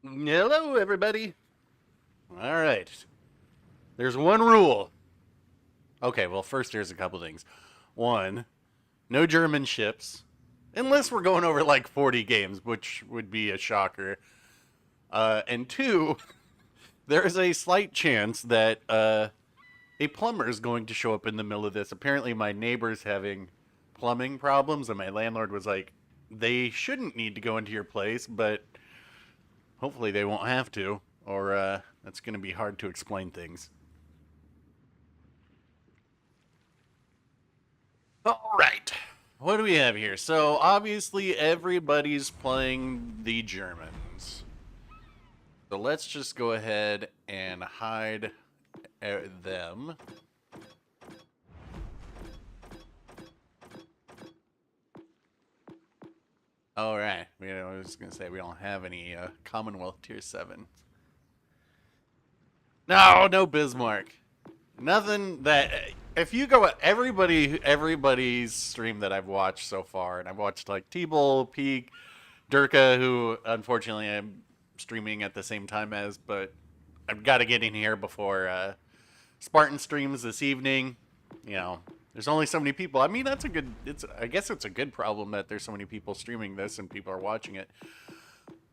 Hello, everybody. All right. There's one rule. Okay, well, first, here's a couple things. One, no German ships, unless we're going over like 40 games, which would be a shocker. And two, there's a slight chance that a plumber is going to show up in the middle of this. Apparently, my neighbor's having plumbing problems, and my landlord was like, they shouldn't need to go into your place, but hopefully they won't have to, or that's going to be hard to explain things. All right. What do we have here? So, obviously, everybody's playing the Germans. So, let's just go ahead and hide them. All right. I was going to say we don't have any Commonwealth Tier 7. No Bismarck. Nothing that if you go everybody's stream that I've watched so far, and I've watched like T-Bull, Peak, Durka, who unfortunately I'm streaming at the same time as, but I've got to get in here before Spartan streams this evening. You know, there's only so many people. I mean, that's a good. I guess it's a good problem that there's so many people streaming this and people are watching it.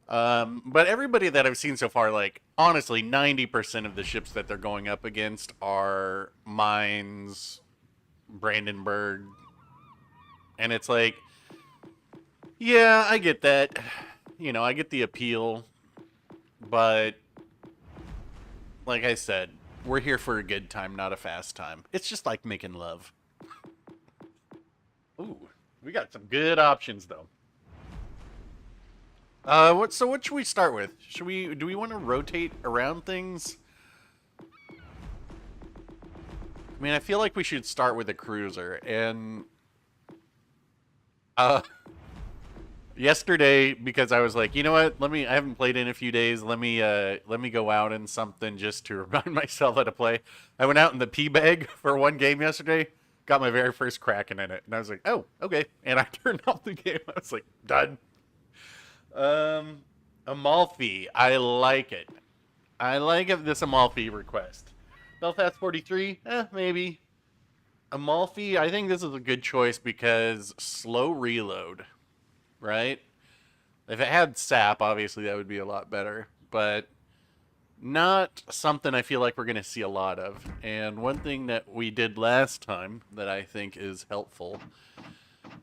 But everybody that I've seen so far, like, honestly, 90% of the ships that they're going up against are mines, Brandenburg. And it's like, yeah, I get that. You know, I get the appeal. But, like I said, we're here for a good time, not a fast time. It's just like making love. Ooh, we got some good options, though. What should we start with? Do we want to rotate around things? I mean, I feel like we should start with a cruiser, and yesterday, because I was like, you know what, I haven't played in a few days, let me go out in something just to remind myself how to play. I went out in the P bag for one game yesterday, got my very first Kraken in it, and I was like, oh, okay, and I turned off the game. I was like, done. Amalfi. I like it. I like this Amalfi request. Belfast 43? Maybe. Amalfi, I think this is a good choice because slow reload, right? If it had sap, obviously that would be a lot better, but not something I feel like we're going to see a lot of. And one thing that we did last time that I think is helpful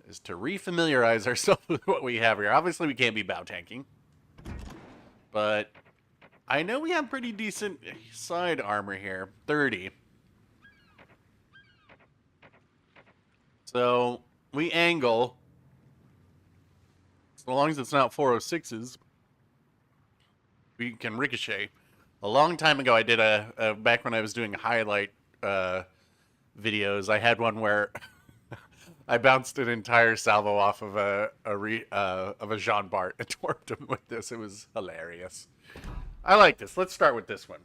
is to refamiliarize ourselves with what we have here. Obviously, we can't be bow tanking, but I know we have pretty decent side armor here. 30. So we angle. So long as it's not 406s, we can ricochet. A long time ago, I did back when I was doing highlight videos, I had one where I bounced an entire salvo off of a Jean Bart and torped him with this. It was hilarious. I like this. Let's start with this one.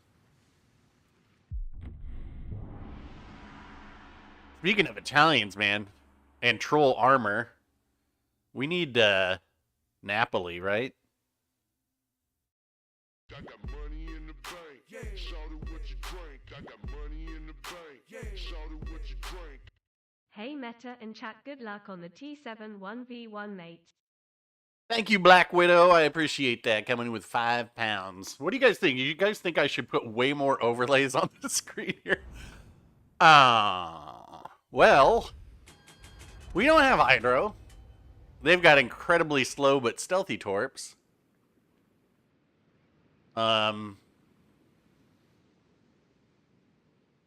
Speaking of Italians, man, and troll armor, we need Napoli, right? I got money in the bank. Yeah. Shout it what you drink. I got money in the bank. Yeah. Shout it what you drink. Hey Meta and chat, good luck on the T7 1v1 mate. Thank you, Black Widow. I appreciate that. Coming with £5. What do you guys think? You guys think I should put way more overlays on the screen here? Well, we don't have Hydro. They've got incredibly slow but stealthy torps. Yeah,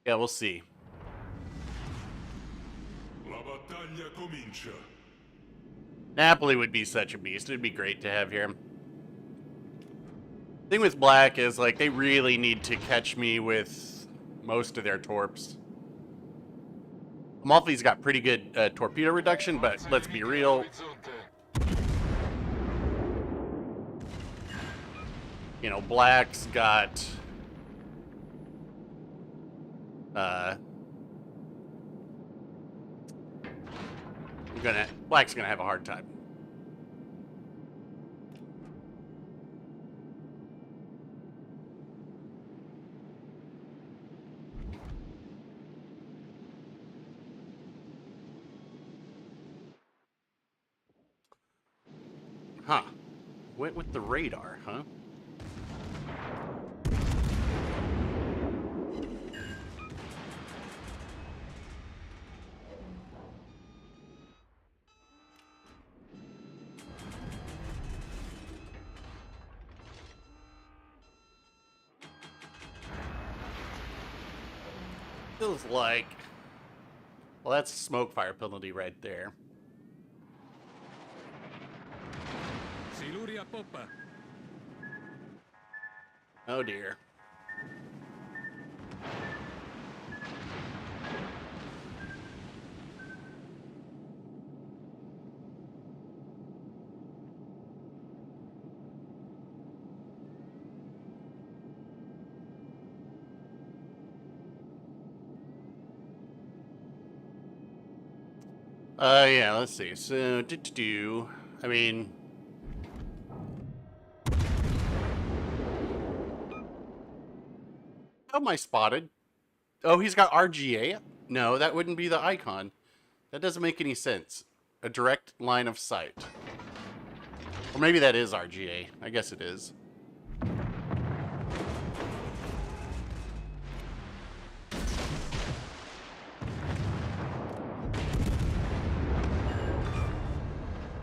we'll see. La battaglia comincia. Napoli would be such a beast. It'd be great to have here. Thing with Black is, like, they really need to catch me with most of their torps. Amalfi's got pretty good torpedo reduction, but let's be real. You know, Black's got Black's gonna have a hard time. Went with the radar, huh? Feels like... Well, that's smoke fire penalty right there. Siluria Popa. Oh dear. Yeah, let's see. So, I mean... How am I spotted? Oh, he's got RGA? No, that wouldn't be the icon. That doesn't make any sense. A direct line of sight. Or maybe that is RGA. I guess it is.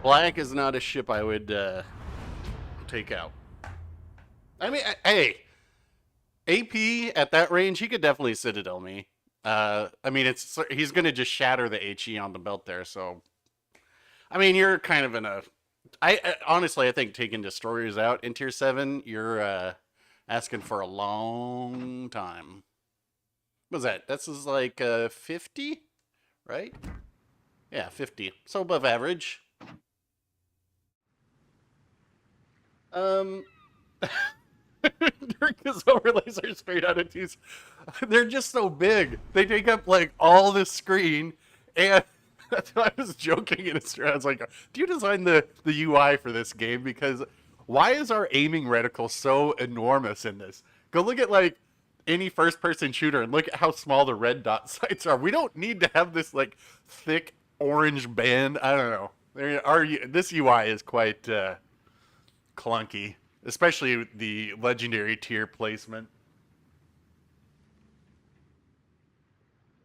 Black is not a ship I would take out. I mean, hey, AP at that range, he could definitely Citadel me. I mean, he's going to just shatter the HE on the belt there, so... I mean, you're kind of in a... honestly, I think taking destroyers out in Tier 7, you're asking for a long time. What was that? This is like 50, right? Yeah, 50. So above average. Dirk's overlays are straight out of twos. They're just so big. They take up like all the screen, and that's why I was joking in a stream. I was like, "Do you design the UI for this game? Because why is our aiming reticle so enormous in this? Go look at like any first-person shooter and look at how small the red dot sights are. We don't need to have this like thick orange band. I don't know. This UI is quite clunky." Especially the legendary tier placement.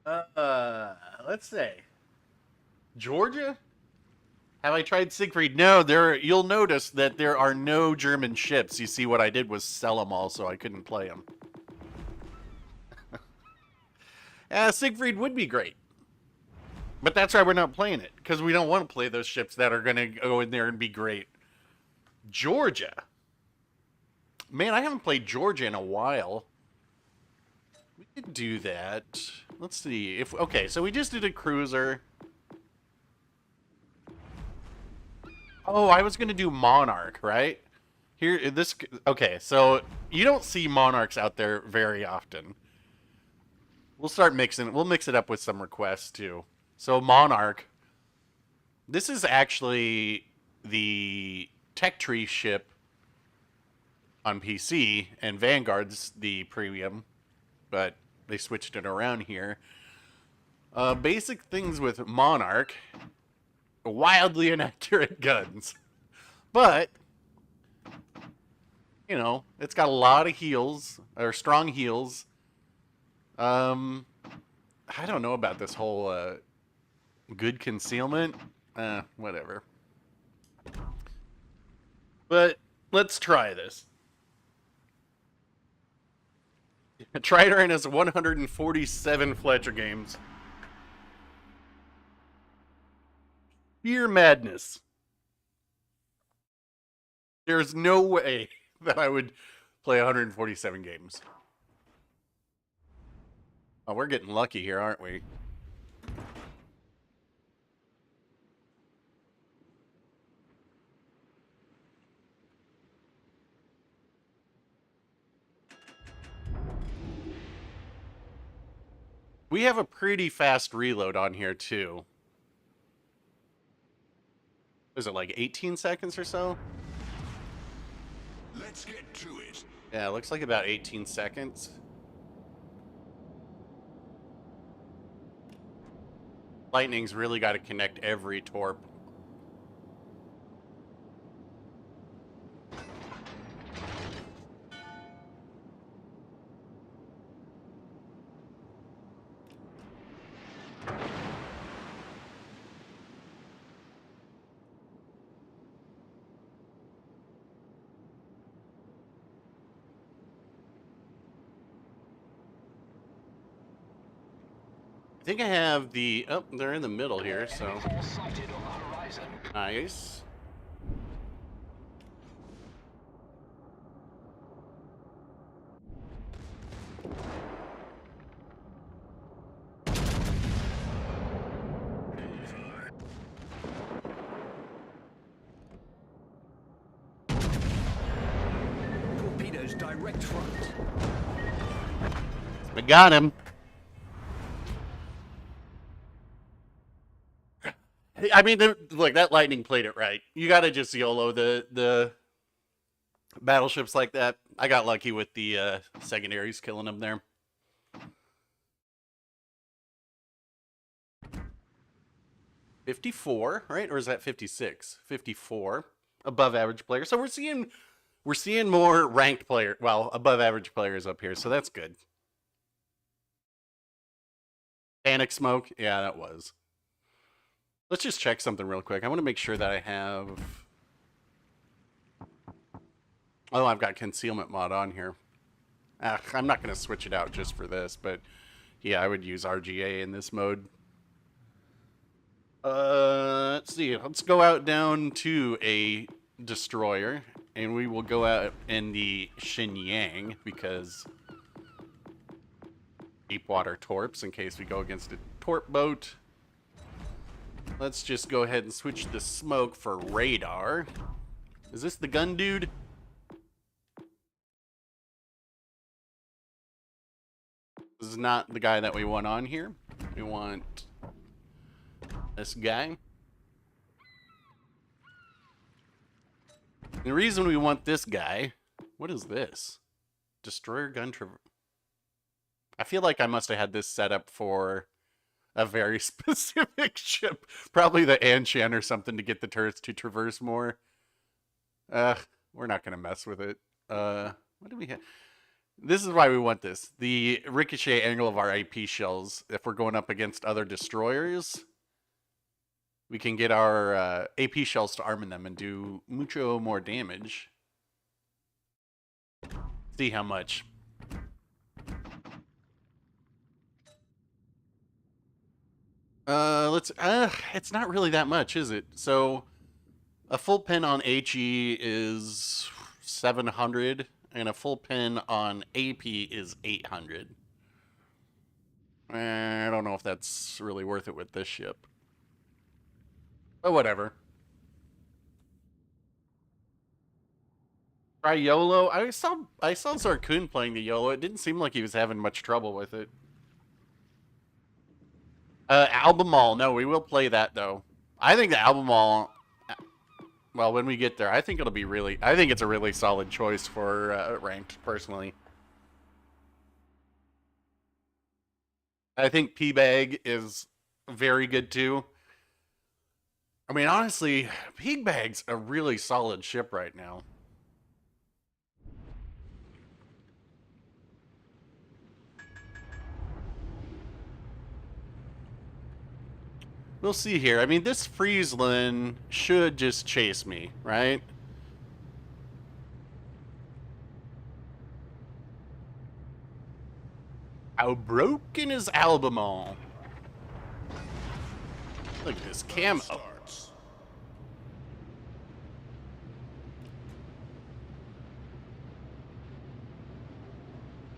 Let's say Georgia. Have I tried Siegfried? No. You'll notice that there are no German ships. You see, what I did was sell them all, so I couldn't play them. Siegfried would be great, but that's why we're not playing it, because we don't want to play those ships that are going to go in there and be great. Georgia. Man, I haven't played Georgia in a while. We could do that. Let's see. Okay, so we just did a cruiser. Oh, I was going to do Monarch, right? Okay, so you don't see Monarchs out there very often. We'll mix it up with some requests too. So Monarch. This is actually the tech tree ship on PC, and Vanguard's the premium, but they switched it around here. Basic things with Monarch: wildly inaccurate guns, but you know, it's got a lot of heals, or strong heals. I don't know about this whole good concealment. Whatever. But let's try this. Trident has 147 Fletcher games. Sheer madness. There's no way that I would play 147 games. Oh, we're getting lucky here, aren't we? We have a pretty fast reload on here, too. Is it like 18 seconds or so? Let's get to it. Yeah, it looks like about 18 seconds. Lightning's really got to connect every torp. I think I have the... Oh, they're in the middle here, so... Nice. Torpedoes direct front. We got him. I mean, look, that lightning played it right. You got to just YOLO the battleships like that. I got lucky with the secondaries killing them there. $54, right? Or is that 56? 54. Above average player. So we're seeing more ranked player, well, above average players up here, so that's good. Panic smoke? Yeah, that was. Let's just check something real quick. I want to make sure that I have... Oh, I've got concealment mod on here. I'm not going to switch it out just for this, but yeah, I would use RGA in this mode. Let's see. Let's go out down to a destroyer, and we will go out in the Shin Yang, because deep water torps in case we go against a torp boat. Let's just go ahead and switch the smoke for radar. Is this the gun dude? This is not the guy that we want on here. We want this guy. The reason we want this guy... What is this? Destroyer gun traverse. I feel like I must have had this set up for a very specific ship. Probably the Anshan or something to get the turrets to traverse more. We're not going to mess with it. What do we have? This is why we want this. The ricochet angle of our AP shells. If we're going up against other destroyers, we can get our AP shells to arm in them and do mucho more damage. See how much. It's not really that much, is it? So, a full pin on HE is 700, and a full pin on AP is 800. I don't know if that's really worth it with this ship. But whatever. Try YOLO. I saw Zarkun playing the YOLO. It didn't seem like he was having much trouble with it. Albemarle. No, we will play that though. I think the Albemarle, well, when we get there, I think it'll be really, I think it's a really solid choice for ranked, personally. I think P-Bag is very good too. I mean, honestly, P-Bag's a really solid ship right now. We'll see here. I mean, this Friesland should just chase me, right? How broken is Albemarle? Look at this camo.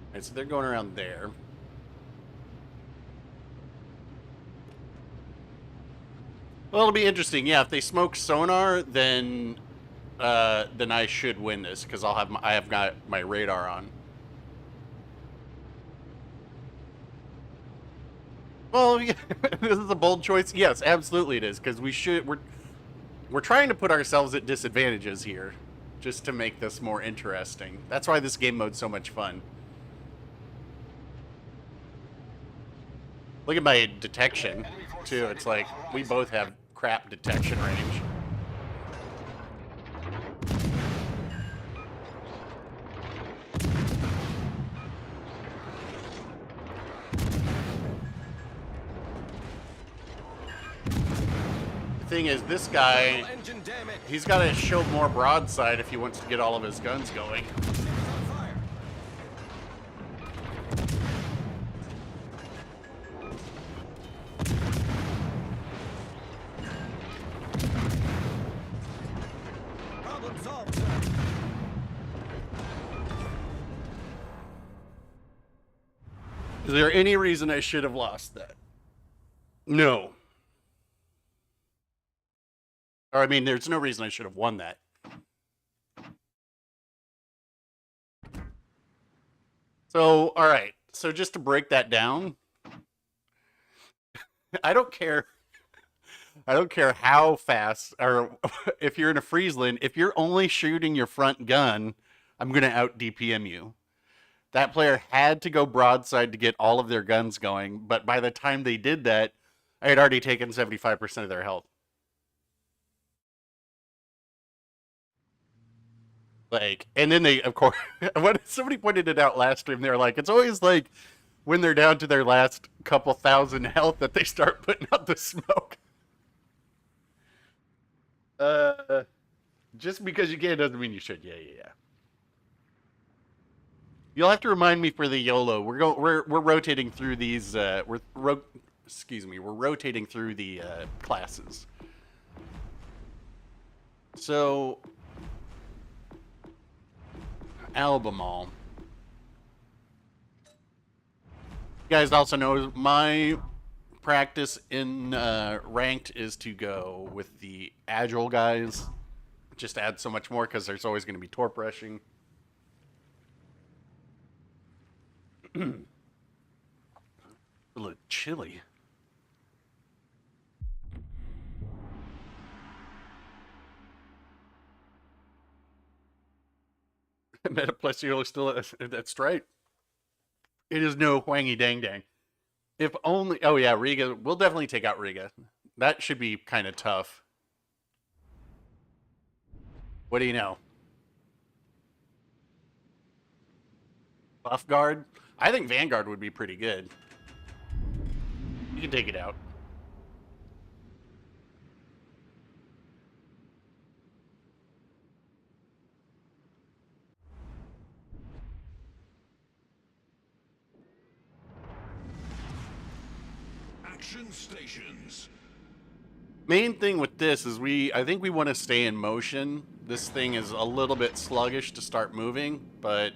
Alright, so they're going around there. Well, it'll be interesting. Yeah, if they smoke sonar, then I should win this because I have got my radar on. Well, yeah, this is a bold choice. Yes, absolutely it is, because we're trying to put ourselves at disadvantages here, just to make this more interesting. That's why this game mode's so much fun. Look at my detection, too. It's like, we both have crap detection range. The thing is, this guy, he's got to show more broadside if he wants to get all of his guns going. Is there any reason I should have lost that? No. Or, I mean, there's no reason I should have won that. So, all right. So just to break that down, I don't care. I don't care how fast, or if you're in a Friesland, if you're only shooting your front gun, I'm going to out DPM you. That player had to go broadside to get all of their guns going, but by the time they did that, I had already taken 75% of their health. Like, and then they, of course, when somebody pointed it out last stream, they were like, it's always like when they're down to their last couple thousand health that they start putting out the smoke. Just because you can doesn't mean you should. Yeah. You'll have to remind me for the YOLO. We're rotating through these. We're rotating through the classes. So, Albemarle. You guys also know my practice in ranked is to go with the agile guys. Just add so much more because there's always going to be torp rushing. A little chilly. Meta plus YOLO still, that's right. It is no whangy dang dang. If only, oh yeah, Riga, we'll definitely take out Riga. That should be kind of tough. What do you know? Buff guard? I think Vanguard would be pretty good. You can take it out. Action stations. Main thing with this is I think we want to stay in motion. This thing is a little bit sluggish to start moving, but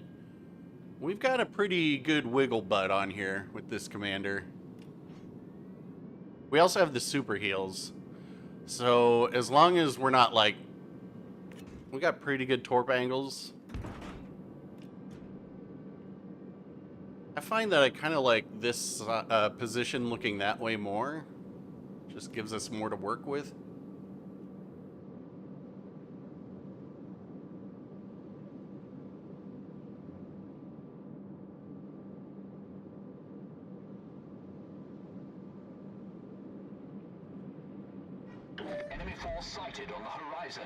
we've got a pretty good wiggle butt on here with this commander. We also have the super heals. So as long as we're not like, we got pretty good torp angles. I find that I kind of like this position looking that way more. Just gives us more to work with. Enemy force sighted on the horizon.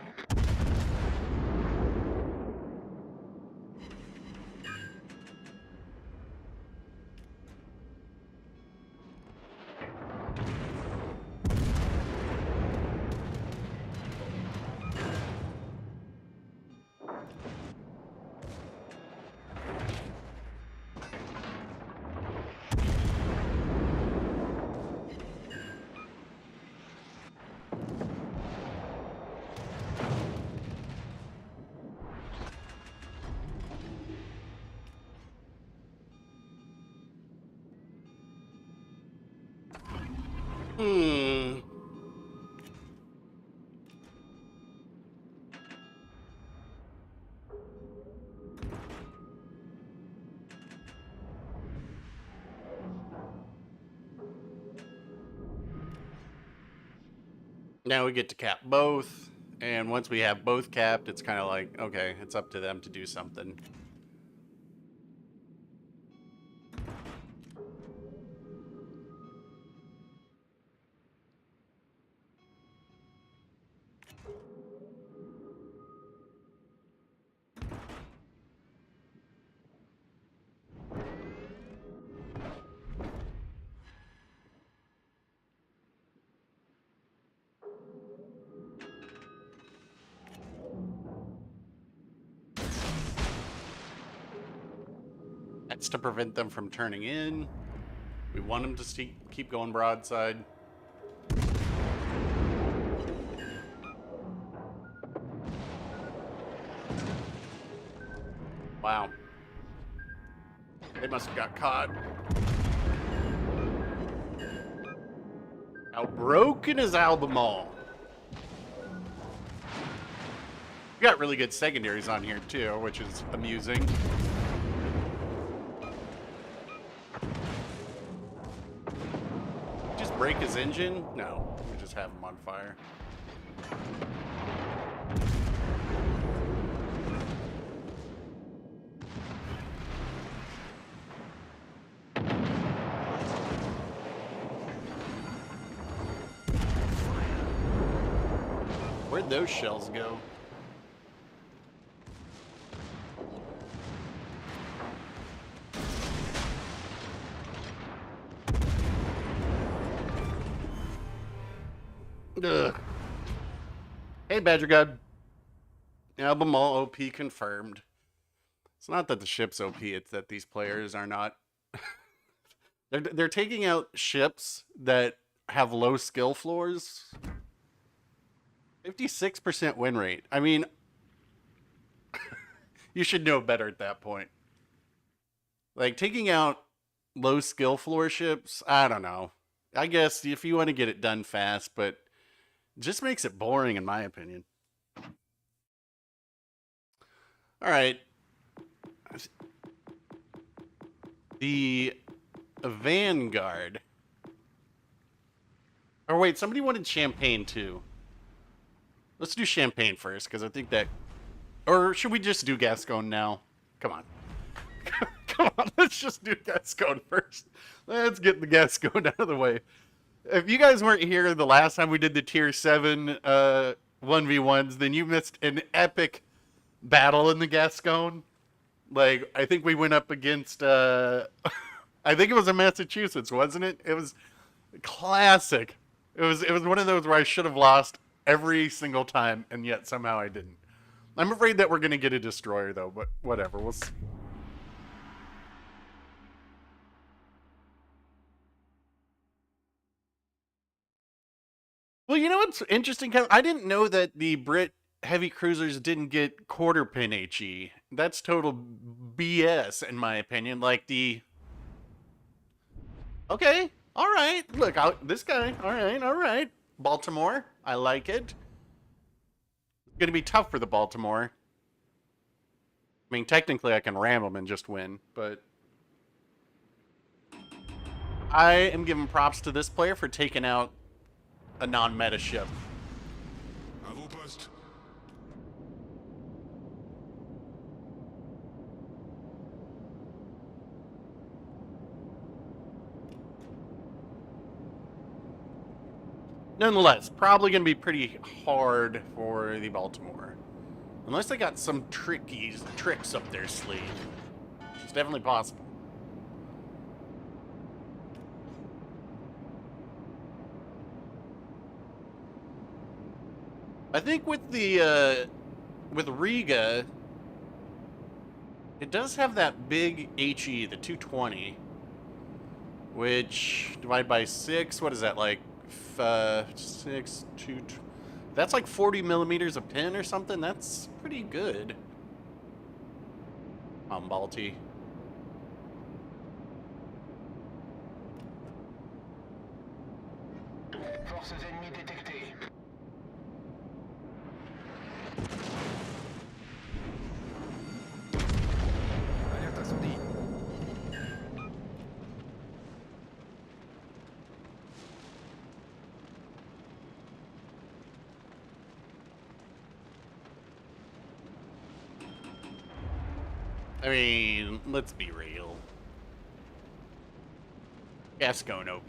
Now we get to cap both, and once we have both capped, it's kind of like, okay, it's up to them to do something. That's to prevent them from turning in. We want them to keep going broadside. Wow. They must have got caught. How broken is Albemarle? We got really good secondaries on here too, which is amusing. Just break his engine? No, we just have him on fire. Where'd those shells go? Ugh. Hey, Badger God. Albemarle OP confirmed. It's not that the ship's OP, it's that these players are not. they're taking out ships that have low skill floors. 56% win rate. I mean, you should know better at that point. Like, taking out low skill floor ships, I don't know. I guess if you want to get it done fast, but it just makes it boring in my opinion. All right. The Vanguard. Oh, wait, somebody wanted champagne too. Let's do champagne first, because I think that... Or should we just do Gascon now? Come on. Come on, let's just do Gascon first. Let's get the Gascon out of the way. If you guys weren't here the last time we did the Tier 7 1v1s, then you missed an epic battle in the Gascon. Like, I think we went up against... I think it was in Massachusetts, wasn't it? It was classic. It was one of those where I should have lost every single time, and yet somehow I didn't. I'm afraid that we're going to get a destroyer, though, but whatever. We'll see. Well, you know what's interesting, Kevin? I didn't know that the Brit heavy cruisers didn't get quarter pin HE. That's total BS, in my opinion. Like the... Okay, all right. Look, this guy. All right. Baltimore, I like it. It's going to be tough for the Baltimore. I mean, technically I can ram them and just win, but... I am giving props to this player for taking out a non-meta ship. Nonetheless, probably going to be pretty hard for the Baltimore. Unless they got some tricks up their sleeve. It's definitely possible. I think with the with Riga, it does have that big HE, the 220, which divided by 6, what is that, like 6, 2, that's like 40 millimeters a pin or something. That's pretty good. Balti. Forces ennemies détectées. Alerte incendie. I mean, let's be real. Gascon OP.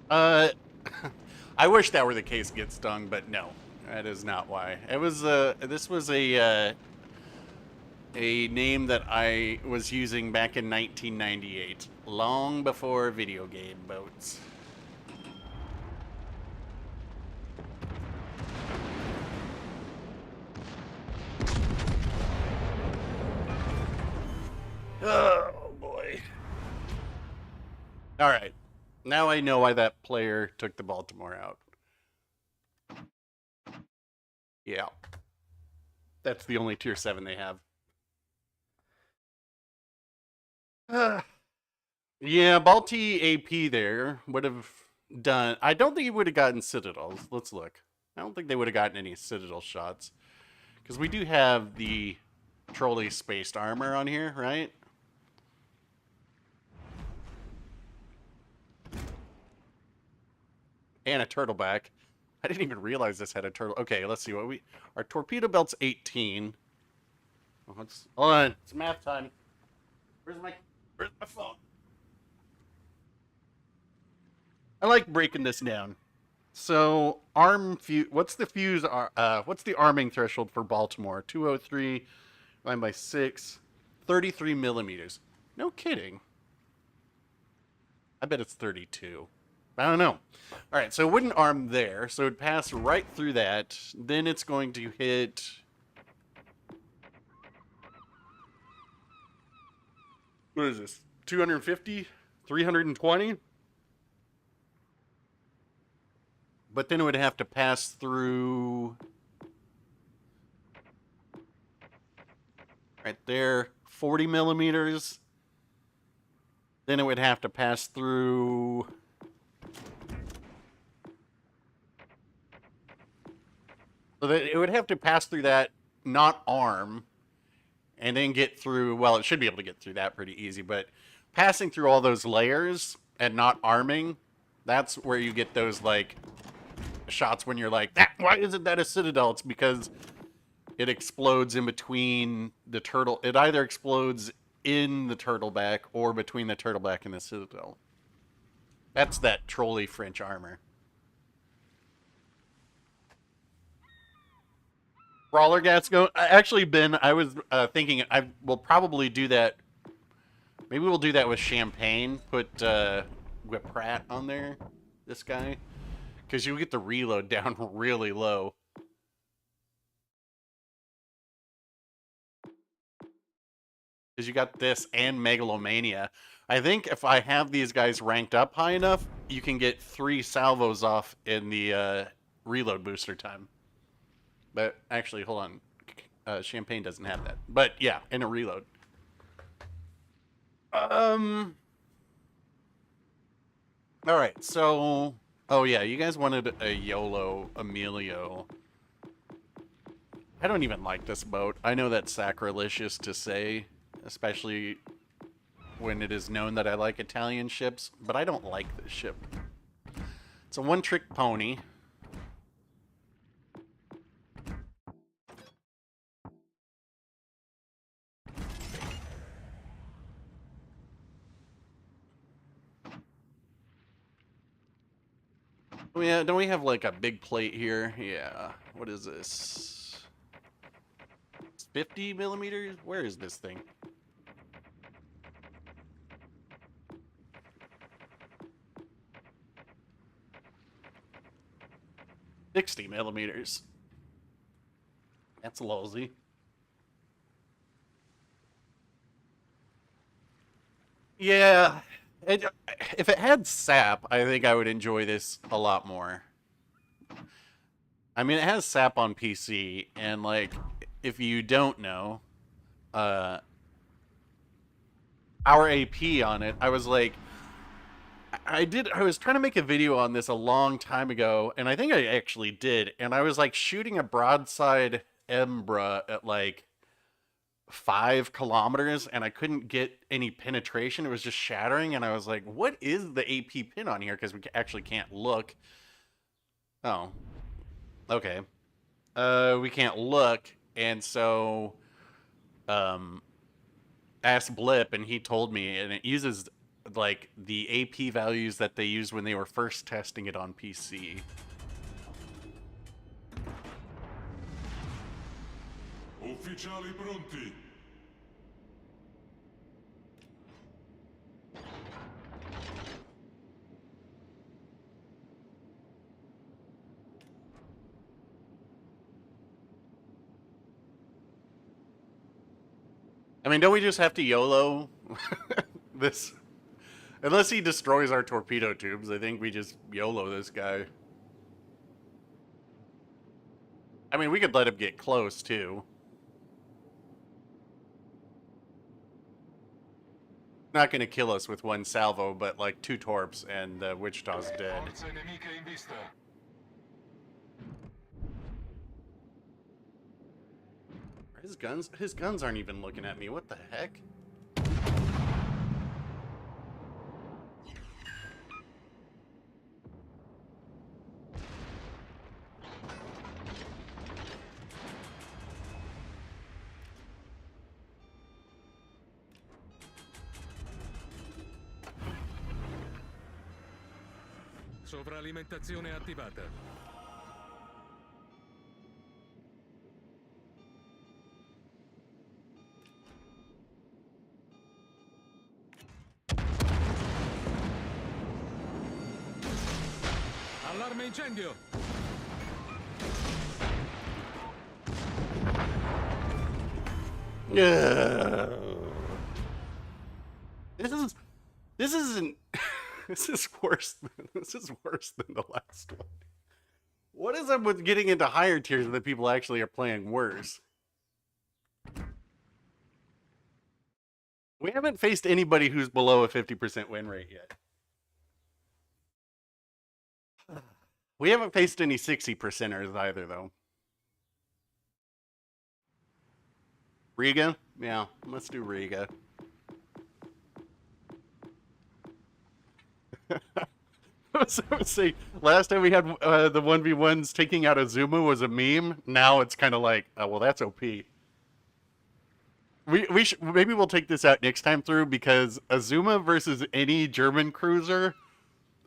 I wish that were the case, get stung, but no, that is not why. It was this was a name that I was using back in 1998, long before video game boats. Oh boy. All right. Now I know why that player took the Baltimore out. Yeah. That's the only tier 7 they have. Yeah, Balti AP there would have done. I don't think he would have gotten Citadels. Let's look. I don't think they would have gotten any Citadel shots. Because we do have the trolley spaced armor on here, right? And a turtleback. I didn't even realize this had a turtle. Okay, let's see what we. Our torpedo belt's 18. Oh, hold on, it's math time. Where's my phone? I like breaking this down. So what's the arming threshold for Baltimore? 203 divided by 6, 33 millimeters. No kidding. I bet it's 32. I don't know. All right, so it wouldn't arm there, so it'd pass right through that. Then it's going to hit. What is this? 250? 320? But then it would have to pass through right there, 40 millimeters. Then it would have to pass through so that it would have to pass through that, not arm, and then get through, well, it should be able to get through that pretty easy, but passing through all those layers and not arming, that's where you get those, like, shots when you're like, why isn't that a Citadel? It's because it explodes in between the turtle. It either explodes in the turtleback or between the turtleback and the Citadel. That's that trolley French armor. Brawler Gascon. Actually, Ben, I was thinking I will probably do that. Maybe we'll do that with Champagne. Put Pratt on there. This guy. Because you get the reload down really low. Because you got this and Megalomania. I think if I have these guys ranked up high enough, you can get 3 salvos off in the reload booster time. But actually, hold on. Champagne doesn't have that. But yeah, in a reload. Alright, so... Oh yeah, you guys wanted a YOLO Emilio. I don't even like this boat. I know that's sacrilegious to say, especially when it is known that I like Italian ships, but I don't like this ship. It's a one-trick pony. Oh yeah, don't we have like a big plate here? Yeah. What is this? 50 millimeters? Where is this thing? $60 millimeters. That's lousy. Yeah. If it had sap, I think I would enjoy this a lot more. I mean, it has sap on PC, and like, if you don't know, our AP on it, I was like, I was trying to make a video on this a long time ago, and I think I actually did, and I was like shooting a broadside Embra at like 5 kilometers, and I couldn't get any penetration. It was just shattering, and I was like, what is the AP pin on here? Because we actually can't look. Oh. Okay. We can't look, and so asked Blip, and he told me, and it uses like the AP values that they used when they were first testing it on PC. Ufficiali pronti. I mean, don't we just have to YOLO this? Unless he destroys our torpedo tubes, I think we just YOLO this guy. I mean, we could let him get close, too. not going to kill us with one salvo, but like 2 torps and Wichita's dead. Forza nemica in vista. His guns aren't even looking at me. What the heck? Sovralimentazione attivata. Allarme incendio! This isn't this is worse than the last one. What is up with getting into higher tiers that people actually are playing worse? We haven't faced anybody who's below a 50% win rate yet. We haven't faced any 60%ers either, though. Riga? Yeah, let's do Riga. I would say, last time we had the 1v1s taking out Azuma was a meme. Now it's kind of like, oh, well, that's OP. Maybe we'll take this out next time through, because Azuma versus any German cruiser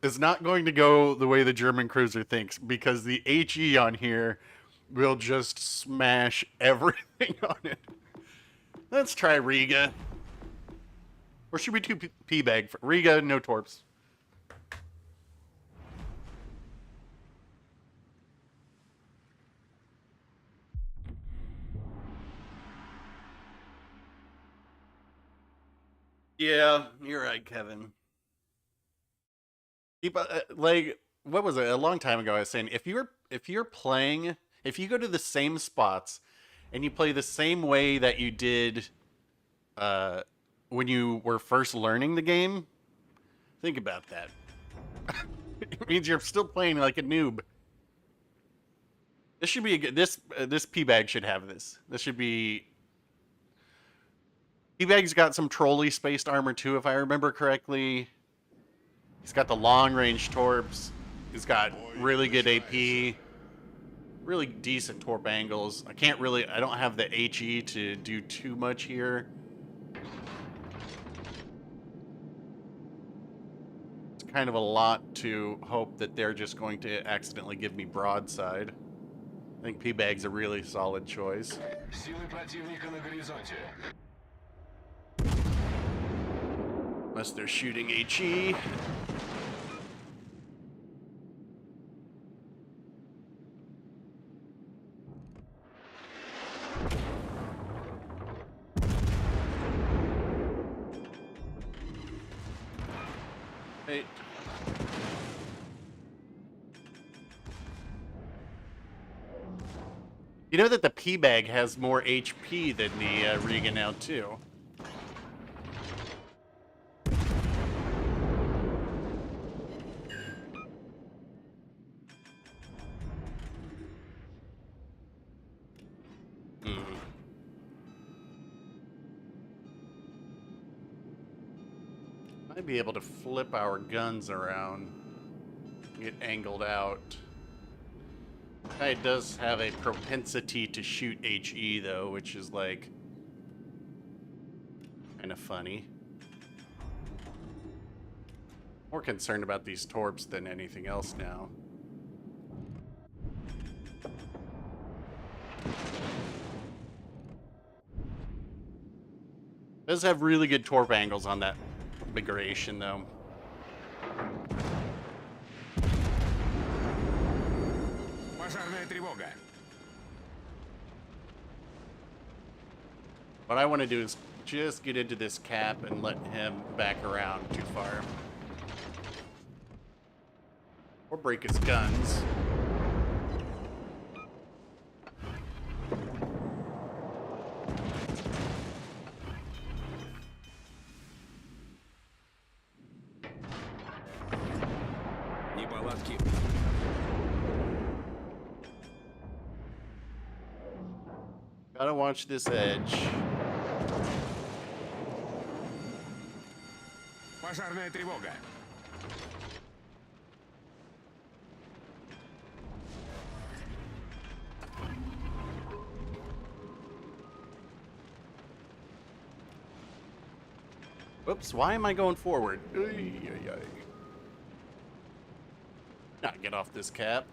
is not going to go the way the German cruiser thinks, because the HE on here will just smash everything on it. Let's try Riga. Or should we do P-Bag? Riga, no torps. Yeah, you're right, Kevin. Like, what was it? A long time ago, I was saying, if you go to the same spots and you play the same way that you did when you were first learning the game, think about that. It means you're still playing like a noob. This should be a good. This P-Bag should have this. This should be. P-Bag's got some trolley spaced armor too, if I remember correctly. He's got the long range torps. He's got really good AP. Really decent torp angles. I don't have the HE to do too much here. It's kind of a lot to hope that they're just going to accidentally give me broadside. I think P-Bag's a really solid choice. Силы противника на горизонте. Unless they're shooting HE. Hey. You know that the P-Bag has more HP than the Riga now, too. Might be able to flip our guns around, get angled out. Guy does have a propensity to shoot HE though, which is like kind of funny. More concerned about these torps than anything else now. Does have really good torp angles on that configuration though. What I want to do is just get into this cap and let him back around too far. Or break his guns. Gotta watch this edge. Pasarne trivoga. Whoops, why am I going forward? Not get off this cap.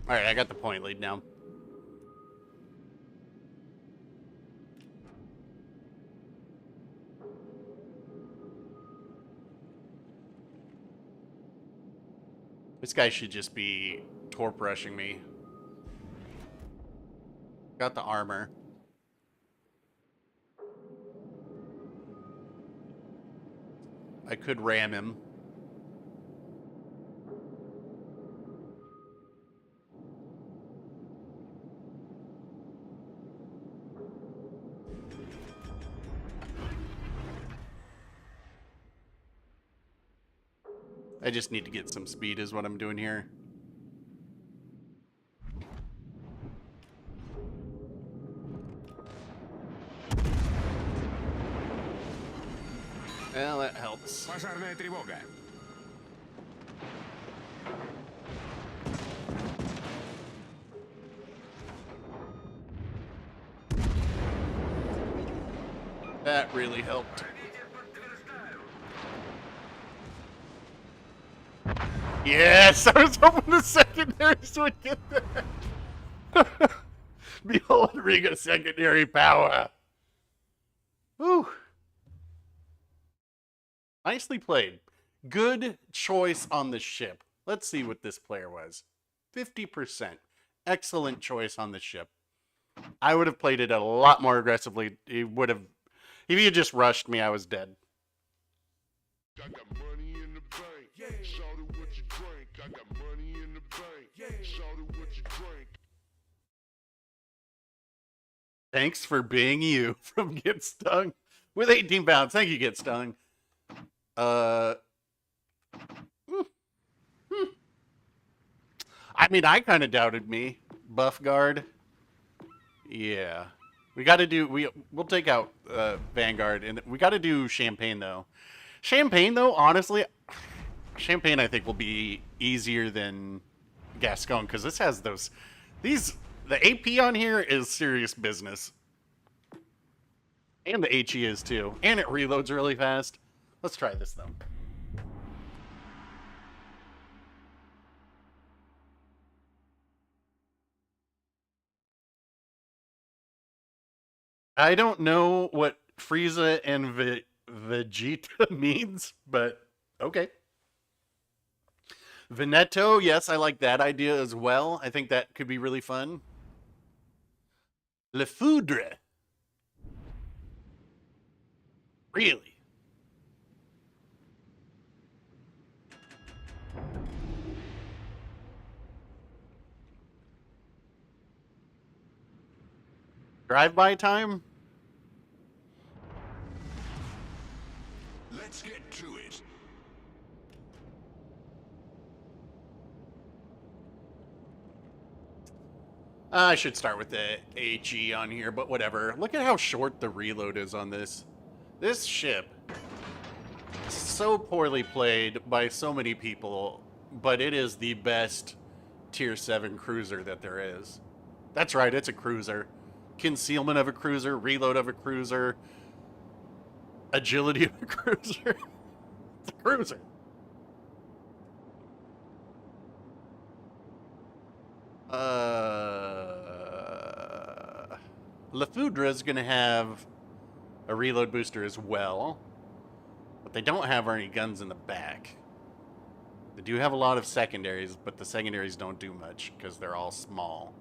Alright, I got the point lead now. This guy should just be torp rushing me. Got the armor. I could ram him. I just need to get some speed is what I'm doing here. Well, that helps. Pasarne trivoga. That really helped. Yes, I was hoping the secondaries would get that. Behold Riga secondary power. Whew. Nicely played. Good choice on the ship. Let's see what this player was. 50%. Excellent choice on the ship. I would have played it a lot more aggressively. He would have... If he had just rushed me, I was dead. I got money in the bank. Yeah. Shout it what you drink. I got money in the bank. Yeah. Shout it what you drink. Thanks for being you from Get Stung. With 18 pounds. Thank you, Get Stung. I mean, I kind of doubted me. Buff guard. Yeah. We got to do... We'll take out Vanguard. And we got to do Champagne, though. Champagne, though, honestly... Champagne, I think, will be easier than Gascon. Because this has those... The AP on here is serious business. And the HE is, too. And it reloads really fast. Let's try this, though. I don't know what Frieza and Vegeta means, but okay. Veneto, yes, I like that idea as well. I think that could be really fun. Le Foudre. Really? Drive-by time? Let's get to it. I should start with the HE on here, but whatever. Look at how short the reload is on this. This ship, so poorly played by so many people, but it is the best Tier 7 cruiser that there is. That's right, it's a cruiser. Concealment of a cruiser, reload of a cruiser, agility of a cruiser. It's a cruiser. La Foudre is going to have a reload booster as well. What they don't have are any guns in the back. They do have a lot of secondaries, but the secondaries don't do much because they're all small.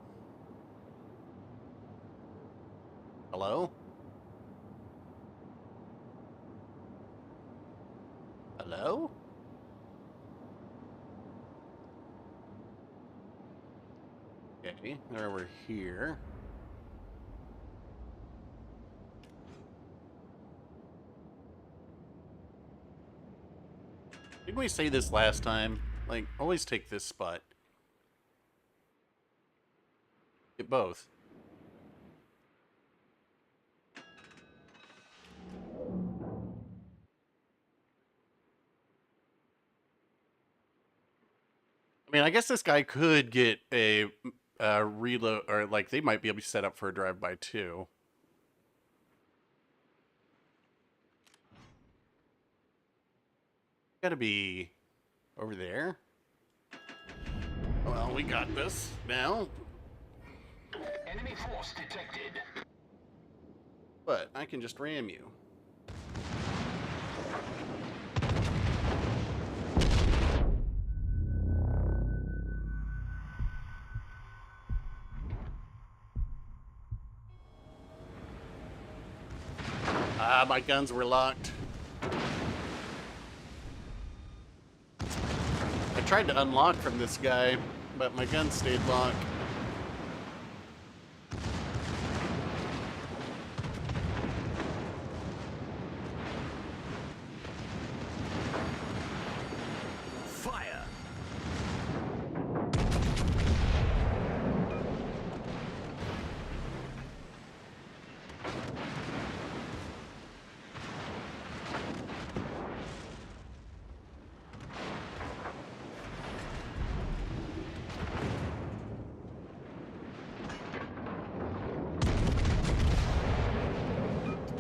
Hello? Hello? Okay, there we're here. Didn't we say this last time? Like, always take this spot. Get both. I mean, I guess this guy could get a reload, or like they might be able to set up for a drive-by too. Gotta be over there. Well, we got this now. Enemy force detected. But I can just ram you. Ah, my guns were locked. I tried to unlock from this guy, but my gun stayed locked. Fire!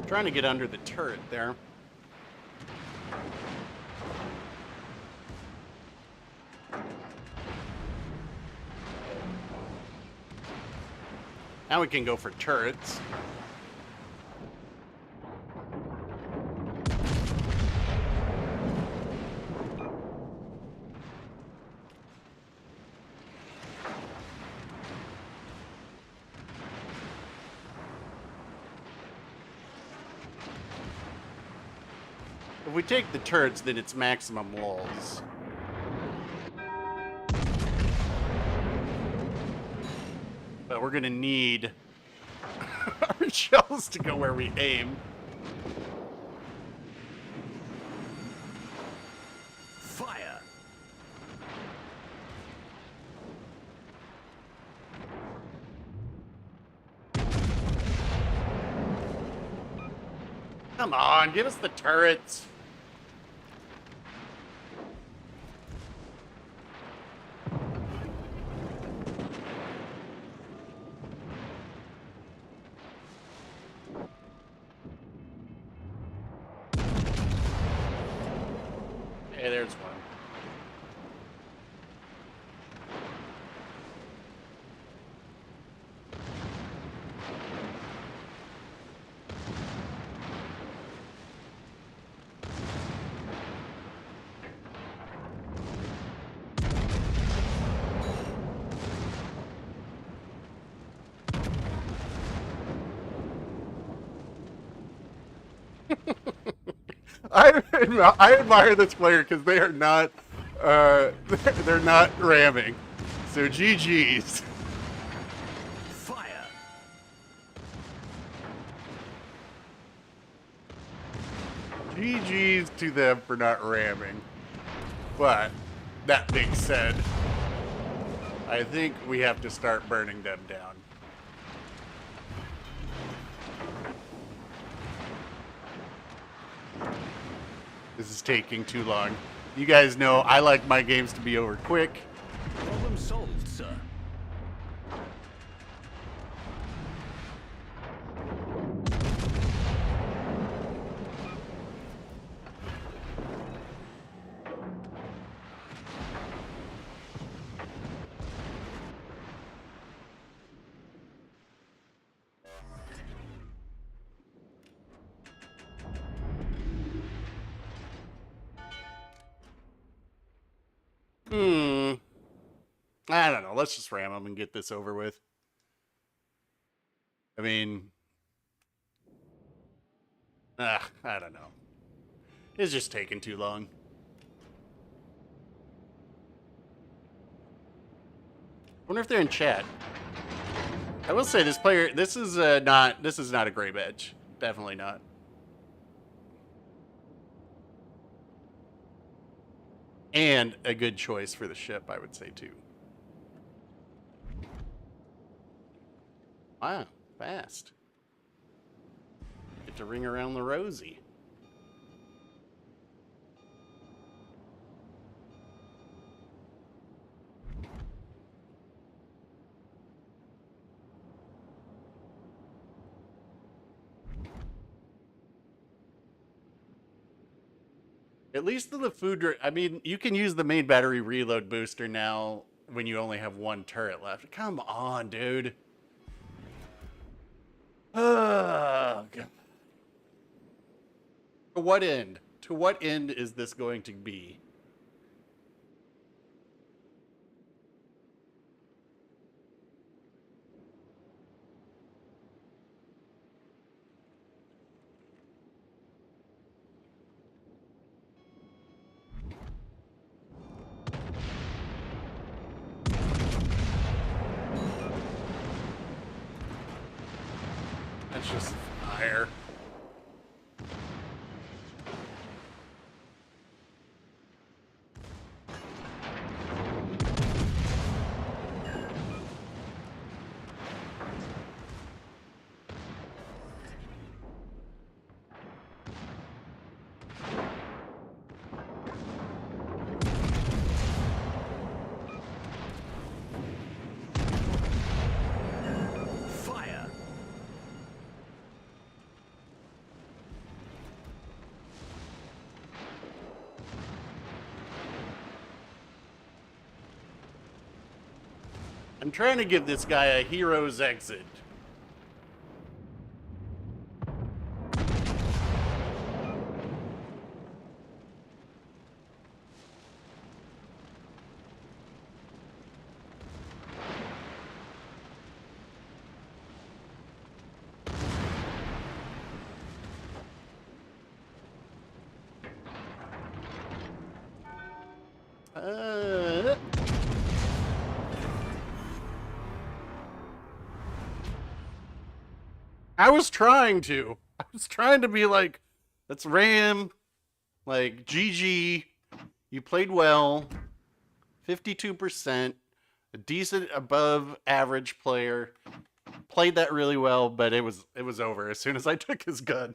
Trying to get under the turret there. Now we can go for turrets. If we take the turrets, then it's maximum walls. But we're gonna need our shells to go where we aim. Fire! Come on, give us the turrets. Hey, there's one. I admire this player because they are not they're not ramming. So GG's. Fire! GG's to them for not ramming. But that being said, I think we have to start burning them down. This is taking too long. You guys know I like my games to be over quick. Problem solved, sir. I don't know. Let's just ram them and get this over with. I mean, I don't know. It's just taking too long. I wonder if they're in chat. I will say this player, this is not a gray badge. Definitely not. And a good choice for the ship, I would say, too. Wow, fast. Get to ring around the rosy. At least the food, I mean, you can use the main battery reload booster now when you only have one turret left. Come on, dude. Oh, God. To what end? To what end is this going to be? That's just fire. Fire. I'm trying to give this guy a hero's exit. I was trying to. I was trying to be like, let's ram, like, GG. You played well. 52%. A decent above average player. Played that really well, but it was over as soon as I took his gun.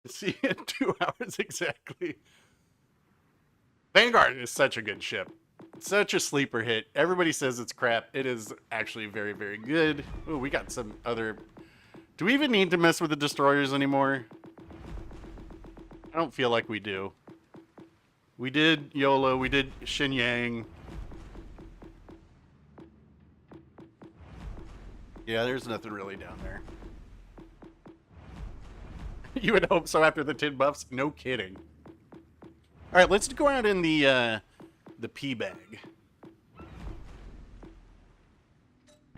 See, in 2 hours exactly. Vanguard is such a good ship. Such a sleeper hit. Everybody says it's crap. It is actually very, very good. Ooh, we got some other... Do we even need to mess with the destroyers anymore? I don't feel like we do. We did YOLO. We did Shin Yang. Yeah, there's nothing really down there. You would hope so after the 10 buffs? No kidding. All right, let's go out in the P bag.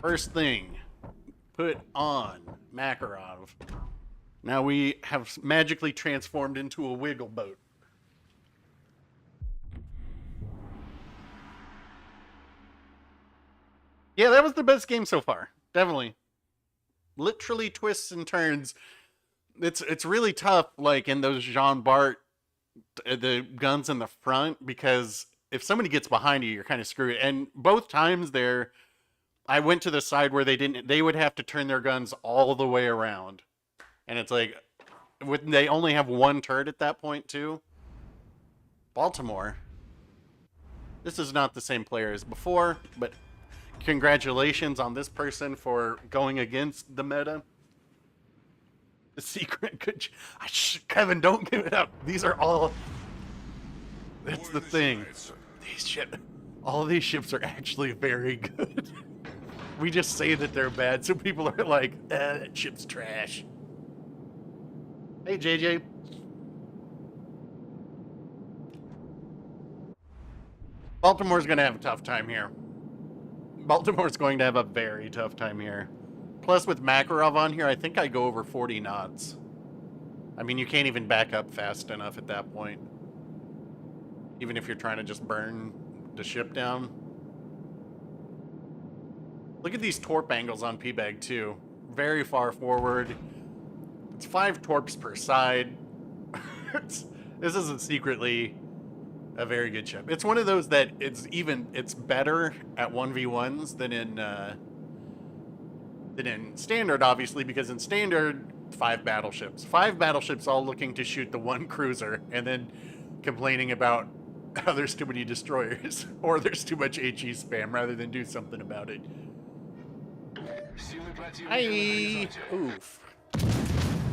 First thing, put on Makarov. Now we have magically transformed into a wiggle boat. Yeah, that was the best game so far. Definitely. Literally twists and turns. It's really tough, like in those Jean Bart, the guns in the front, because if somebody gets behind you, you're kind of screwed. And both times there, I went to the side where they would have to turn their guns all the way around. And it's like, they only have one turret at that point too. Baltimore. This is not the same player as before, but congratulations on this person for going against the meta. The secret good... Kevin, don't give it up. These are all... That's the thing. All these ships are actually very good. We just say that they're bad, so people are like, that ship's trash. Hey, JJ. Baltimore's going to have a tough time here. Baltimore's going to have a very tough time here. Plus, with Makarov on here, I think I go over 40 knots. I mean, you can't even back up fast enough at that point. Even if you're trying to just burn the ship down. Look at these torp angles on P-Bag, too. Very far forward. It's 5 torps per side. This isn't secretly A very good ship. It's one of those that it's better at 1v1s than in standard, obviously, because in standard, 5 battleships all looking to shoot the one cruiser, and then complaining about how there's too many destroyers or there's too much HE spam rather than do something about it. Aye. Oof.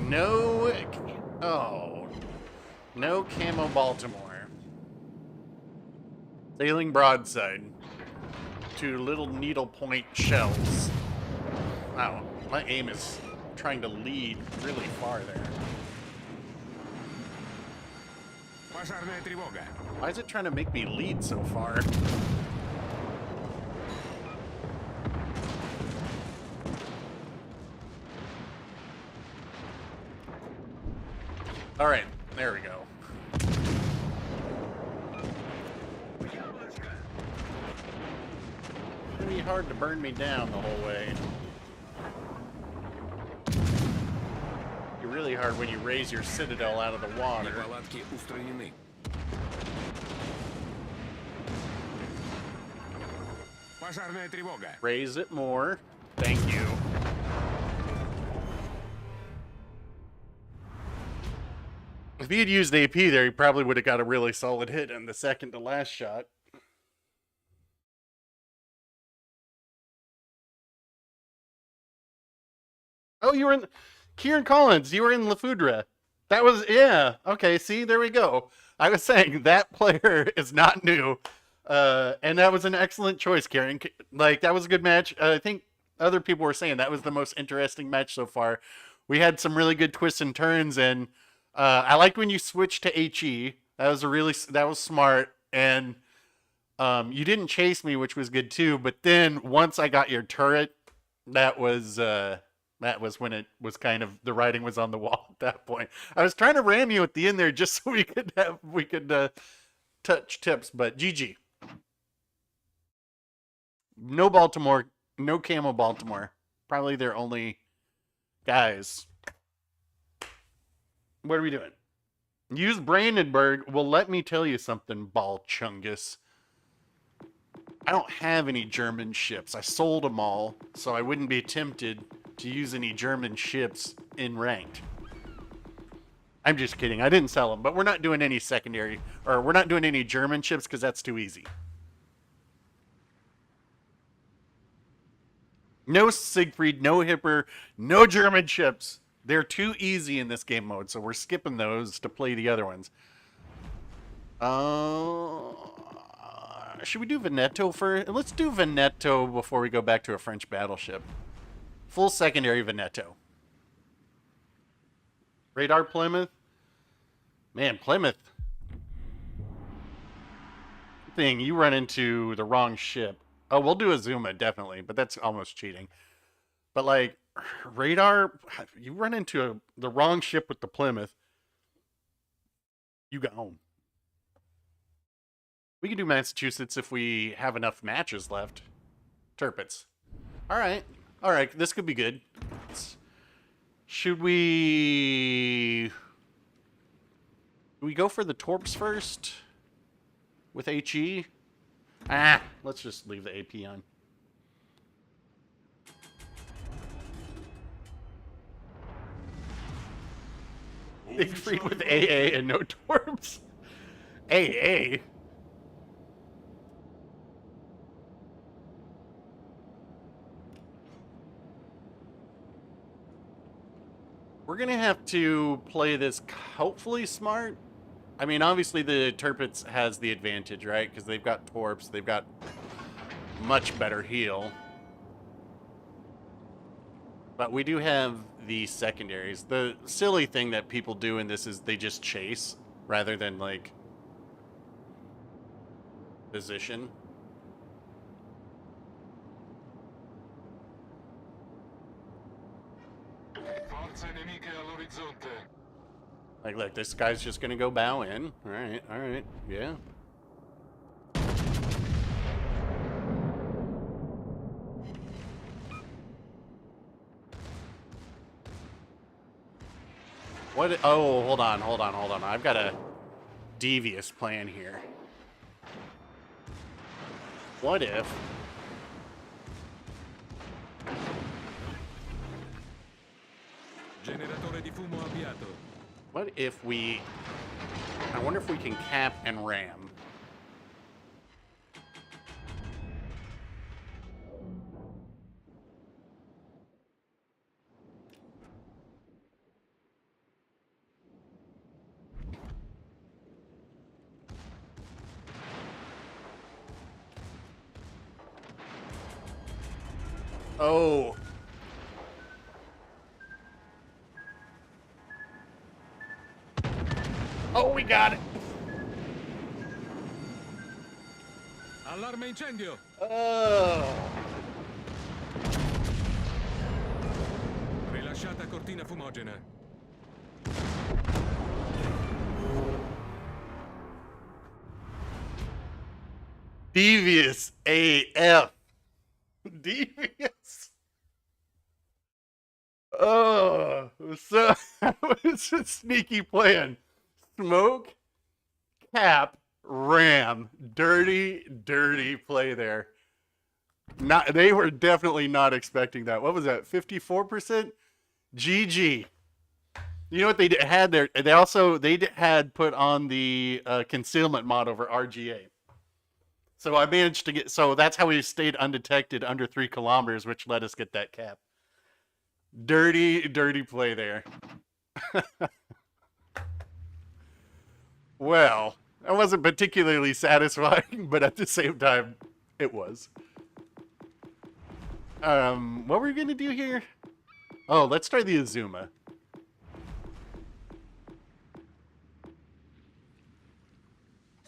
No. Oh. No camo Baltimore. Sailing broadside to little needlepoint shells. Wow, my aim is trying to lead really far there. Why is it trying to make me lead so far? All right, there we go. Pretty hard to burn me down the whole way. You're really hard when you raise your citadel out of the water. Raise it more. Thank you. If he had used AP there, he probably would have got a really solid hit on the second to last shot. Oh, you were in... Kieran Collins, you were in La Foudre. That was... Yeah. Okay, see? There we go. I was saying, that player is not new. And that was an excellent choice, Kieran. Like, that was a good match. I think other people were saying that was the most interesting match so far. We had some really good twists and turns, and I liked when you switched to HE. That was smart. And you didn't chase me, which was good too. But then once I got your turret, that was when it was kind of the writing was on the wall at that point. I was trying to ram you at the end there just so we could touch tips, but GG. No Baltimore, no camo Baltimore. Probably their only guys. What are we doing? Use Brandenburg. Well, let me tell you something, Balchungus. I don't have any German ships. I sold them all, so I wouldn't be tempted to use any German ships in ranked. I'm just kidding. I didn't sell them, but we're not doing any secondary, or we're not doing any German ships because that's too easy. No Siegfried, no Hipper, no German ships. They're too easy in this game mode, so we're skipping those to play the other ones. Should we do Veneto first? Let's do Veneto before we go back to a French battleship. Full secondary Veneto. Radar Plymouth. Man, Plymouth. Thing, you run into the wrong ship. Oh, we'll do Azuma, definitely, but that's almost cheating. But, like, radar, you run into the wrong ship with the Plymouth. You go home. We can do Massachusetts if we have enough matches left. Turpits. All right. All right, this could be good. Should we... Do we go for the torps first? With HE? Let's just leave the AP on. Siegfried with AA and no torps. AA? We're going to have to play this hopefully smart. I mean, obviously the Turpits has the advantage, right? Because they've got torps. They've got much better heal. But we do have the secondaries. The silly thing that people do in this is they just chase rather than, like, position. Like, look, this guy's just gonna go bow in. All right, yeah. What? Oh, hold on. I've got a devious plan here. What if? Generatore di fumo avviato. What if we... I wonder if we can cap and ram. Oh. Oh, we got it. Allarme incendio. Oh. Rilasciata cortina fumogena. Devious AF. Devious. Oh, so it's a sneaky plan. Smoke, cap, ram. Dirty, dirty play there. Not, they were definitely not expecting that. What was that? 54%? GG. You know what they had there? They had put on the concealment mod over RGA. So I managed to get, so that's how we stayed undetected under 3 kilometers, which let us get that cap. Dirty, dirty play there. Well, that wasn't particularly satisfying, but at the same time, it was. What were we going to do here? Oh, let's try the Azuma.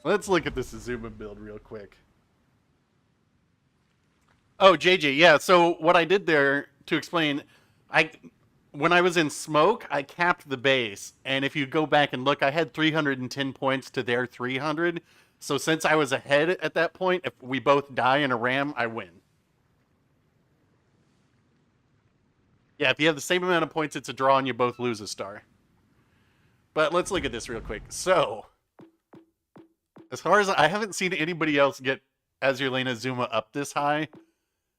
Let's look at this Azuma build real quick. Oh, JJ, yeah, so what I did there, to explain, when I was in smoke, I capped the base, and if you go back and look, I had 310 points to their 300, so since I was ahead at that point, if we both die in a ram, I win. Yeah, if you have the same amount of points, it's a draw, and you both lose a star. But let's look at this real quick. So, as far as I haven't seen anybody else get Azulena Azuma up this high,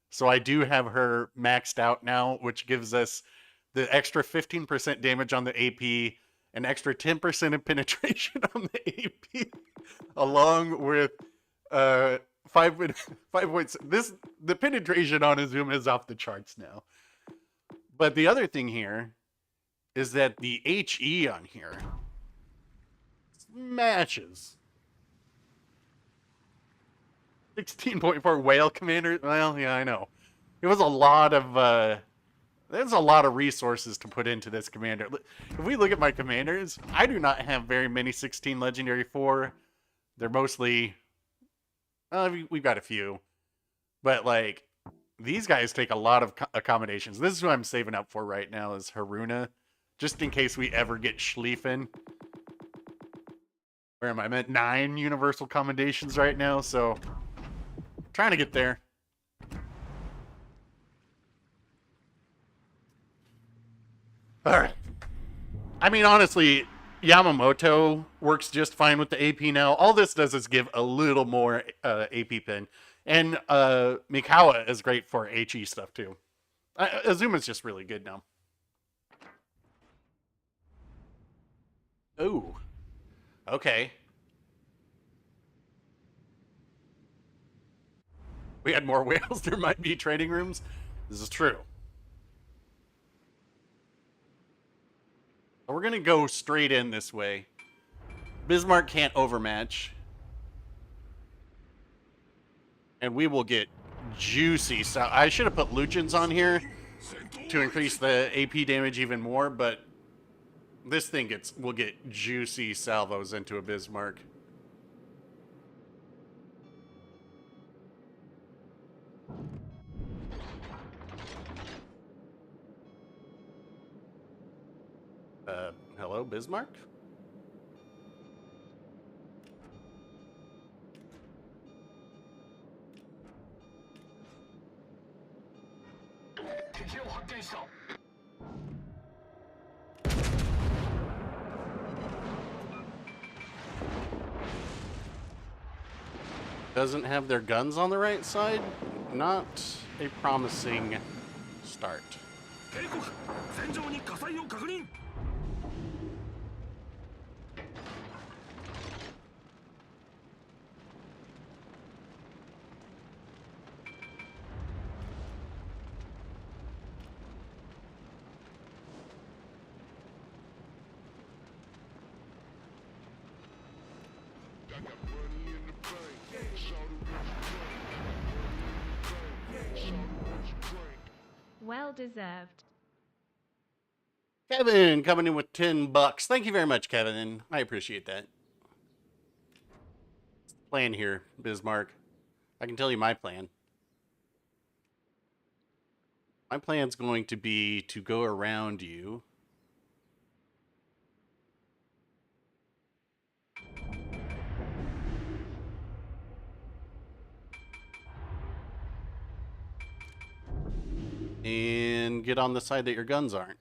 so I do have her maxed out now, which gives us the extra 15% damage on the AP, an extra 10% of penetration on the AP, along with 5 points. The penetration on Azuma is off the charts now. But the other thing here is that the HE on here smashes. 16.4 whale commander. Well, yeah, I know. It was a lot of there's a lot of resources to put into this commander. If we look at my commanders, I do not have very many 16 legendary 4. They're mostly we've got a few. But like these guys take a lot of accommodations. This is who I'm saving up for right now is Haruna, just in case we ever get Schlieffen. Where am I? I'm at 9 universal commendations right now, so trying to get there. Alright. I mean, honestly, Yamamoto works just fine with the AP now. All this does is give a little more AP pin. And Mikawa is great for HE stuff, too. Azuma's just really good now. Ooh. Okay. We had more whales. There might be trading rooms. This is true. We're going to go straight in this way. Bismarck can't overmatch. And we will get juicy. So I should have put Luchins on here to increase the AP damage even more, but this thing will get juicy salvos into a Bismarck. Hello, Bismarck? 기지로 확대 있어. Doesn't have their guns on the right side. Not a promising start. 警告戦場に火災を確認 I got money in the bank. Shout it what you drink. Shout it what you drink. Well deserved. Kevin coming in with $10. Thank you very much, Kevin. I appreciate that. Plan here, Bismarck. I can tell you my plan. My plan's going to be to go around you. And get on the side that your guns aren't.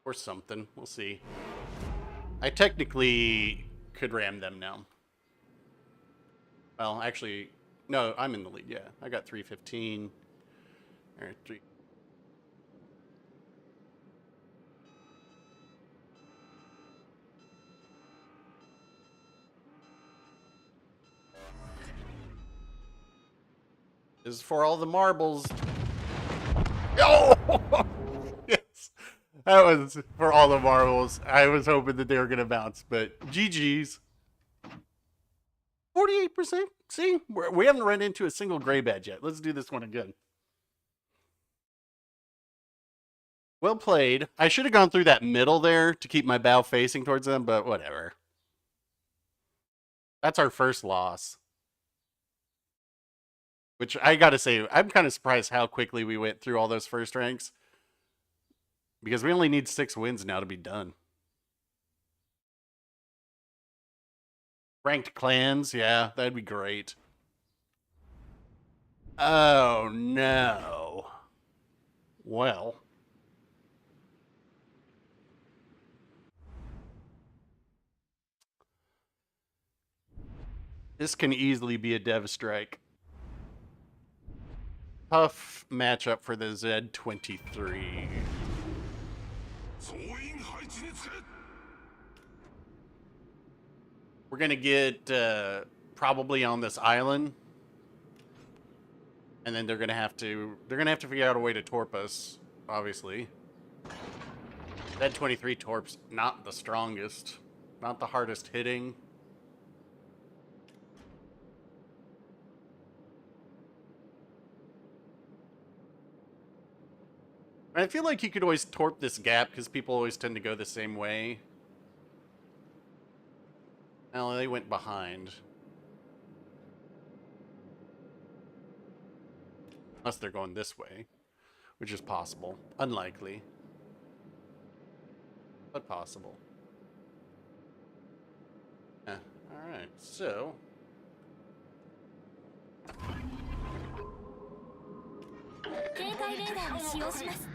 Or something. We'll see. I technically could ram them now. Well, actually, no, I'm in the lead. Yeah, I got 315. All right, 3. This is for all the marbles. Oh! Yes. That was for all the marbles. I was hoping that they were going to bounce, but GG's. 48%. See? We haven't run into a single gray badge yet. Let's do this one again. Well played. I should have gone through that middle there to keep my bow facing towards them, but whatever. That's our first loss. Which I gotta say, I'm kind of surprised how quickly we went through all those first ranks. Because we only need 6 wins now to be done. Ranked clans, yeah, that'd be great. Oh no. Well. This can easily be a dev strike. Tough matchup for the Z23. 総員配置につけ We're gonna get probably on this island, and then they're gonna have to figure out a way to torp us. Obviously, Z23 torp's not the strongest, not the hardest hitting. I feel like you could always torp this gap because people always tend to go the same way. Well, they went behind. Unless they're going this way, which is possible. Unlikely, but possible. Yeah. All right, so... 警戒レーダーを使用します。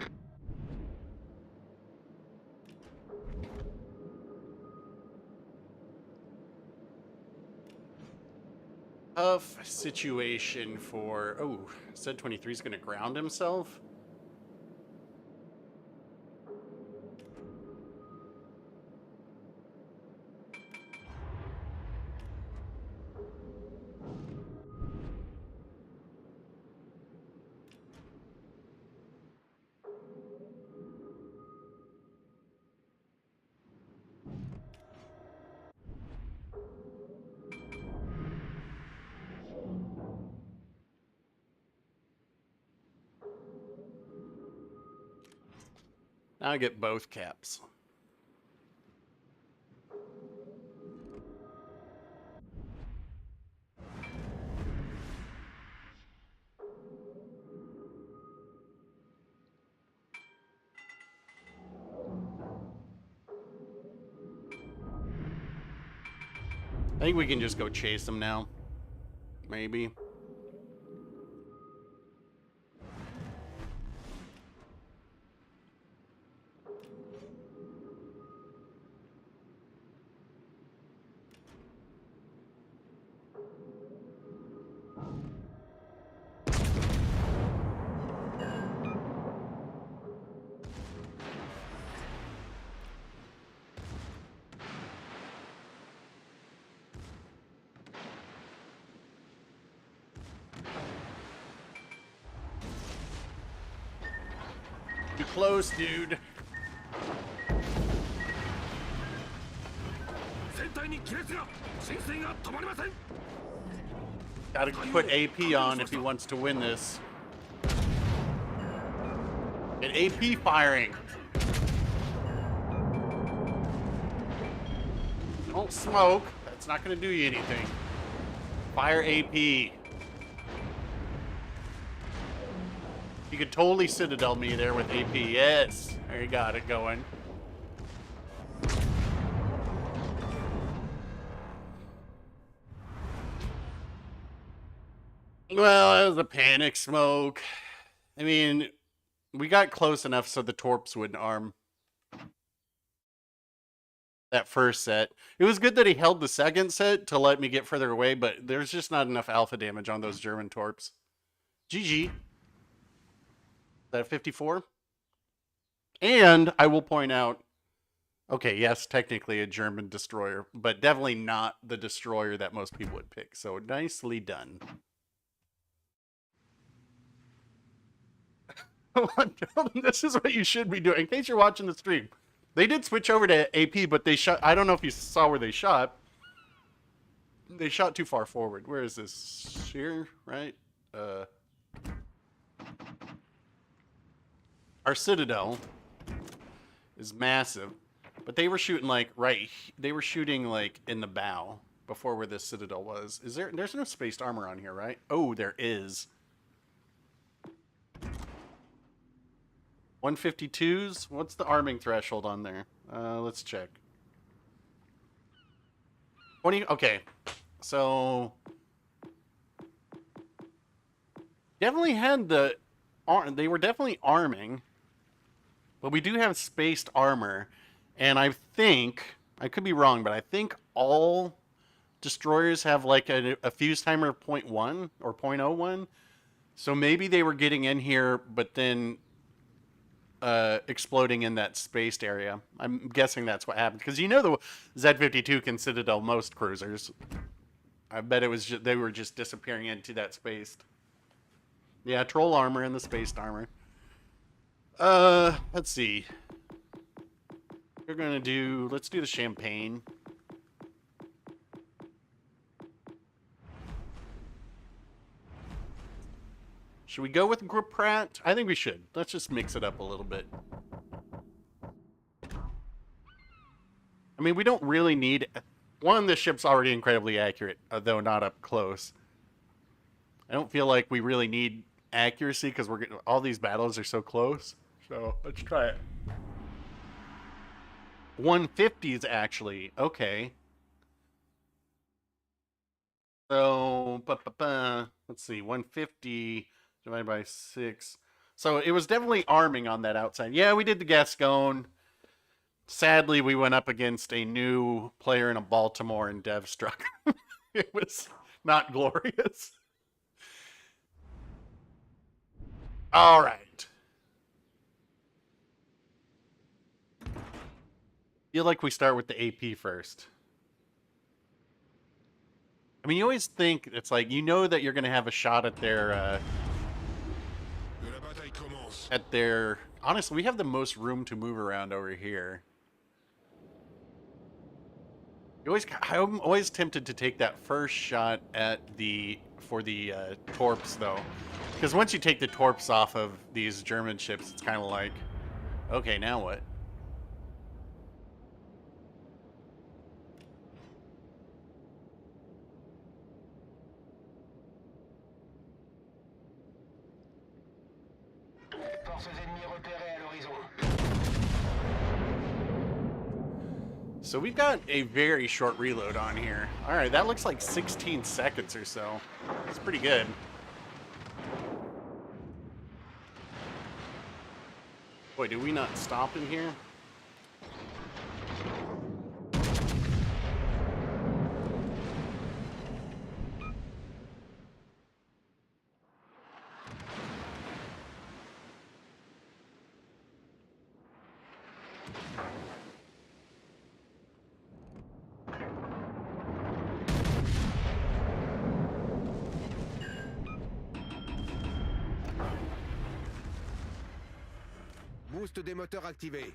Tough situation for... Oh, Z23 is going to ground himself? Now I get both caps. I think we can just go chase them now. Maybe. Too close, dude. 船体に亀裂が浸水が止まりません Gotta put AP on if he wants to win this. Get AP firing. Don't smoke. That's not gonna do you anything. Fire AP. You could totally Citadel me there with AP. Yes. There you got it going. Well, it was a panic smoke. I mean, we got close enough so the torps wouldn't arm. That first set. It was good that he held the second set to let me get further away, but there's just not enough alpha damage on those German torps. GG. Is that a 54? And I will point out, okay, yes, technically a German destroyer, but definitely not the destroyer that most people would pick. So nicely done. This is what you should be doing. In case you're watching the stream, they did switch over to AP, but they shot. I don't know if you saw where they shot. They shot too far forward. Where is this? Here, right? Our Citadel is massive, but they were shooting like right. They were shooting like in the bow before where this Citadel was. Is there? There's no spaced armor on here, right? Oh, there is. 152s? What's the arming threshold on there? Let's check. 20. Okay. So definitely had the they were definitely arming, but we do have spaced armor, and I think I could be wrong, but I think all destroyers have like a fuse timer of 0.1 or 0.01. So maybe they were getting in here, but then exploding in that spaced area. I'm guessing that's what happened, because you know the Z-52 can Citadel most cruisers. I bet it was just, they were just disappearing into that spaced. Yeah, troll armor and the spaced armor. Let's see. We're gonna do. Let's do the champagne. Should we go with Griprat? I think we should. Let's just mix it up a little bit. I mean, we don't really need... One, the ship's already incredibly accurate, though not up close. I don't feel like we really need accuracy because we're getting... all these battles are so close. So, let's try it. 150s, actually. Okay. So, let's see. 150... divided by 6. So it was definitely arming on that outside. Yeah, we did the Gascon. Sadly, we went up against a new player in a Baltimore and Dev struck. It was not glorious. All right. Feel like we start with the AP first. I mean, you always think it's like, you know that you're going to have a shot at their... honestly, we have the most room to move around over here. I'm always tempted to take that first shot at for the torps, though, because once you take the torps off of these German ships, it's kind of like, okay, now what? So we've got a very short reload on here. All right, that looks like 16 seconds or so. It's pretty good. Boy, do we not stop in here? Boost des moteurs activé.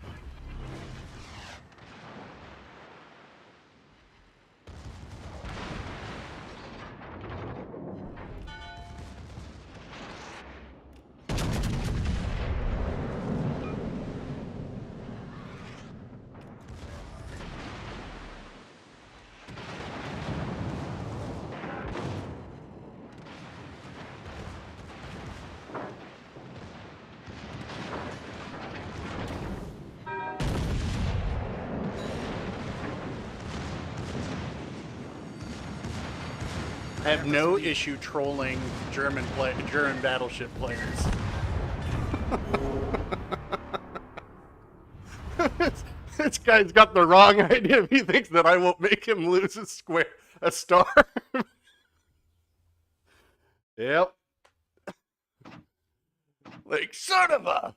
I have no issue trolling German battleship players. This guy's got the wrong idea if he thinks that I won't make him lose a star. Yep. Like, son of a...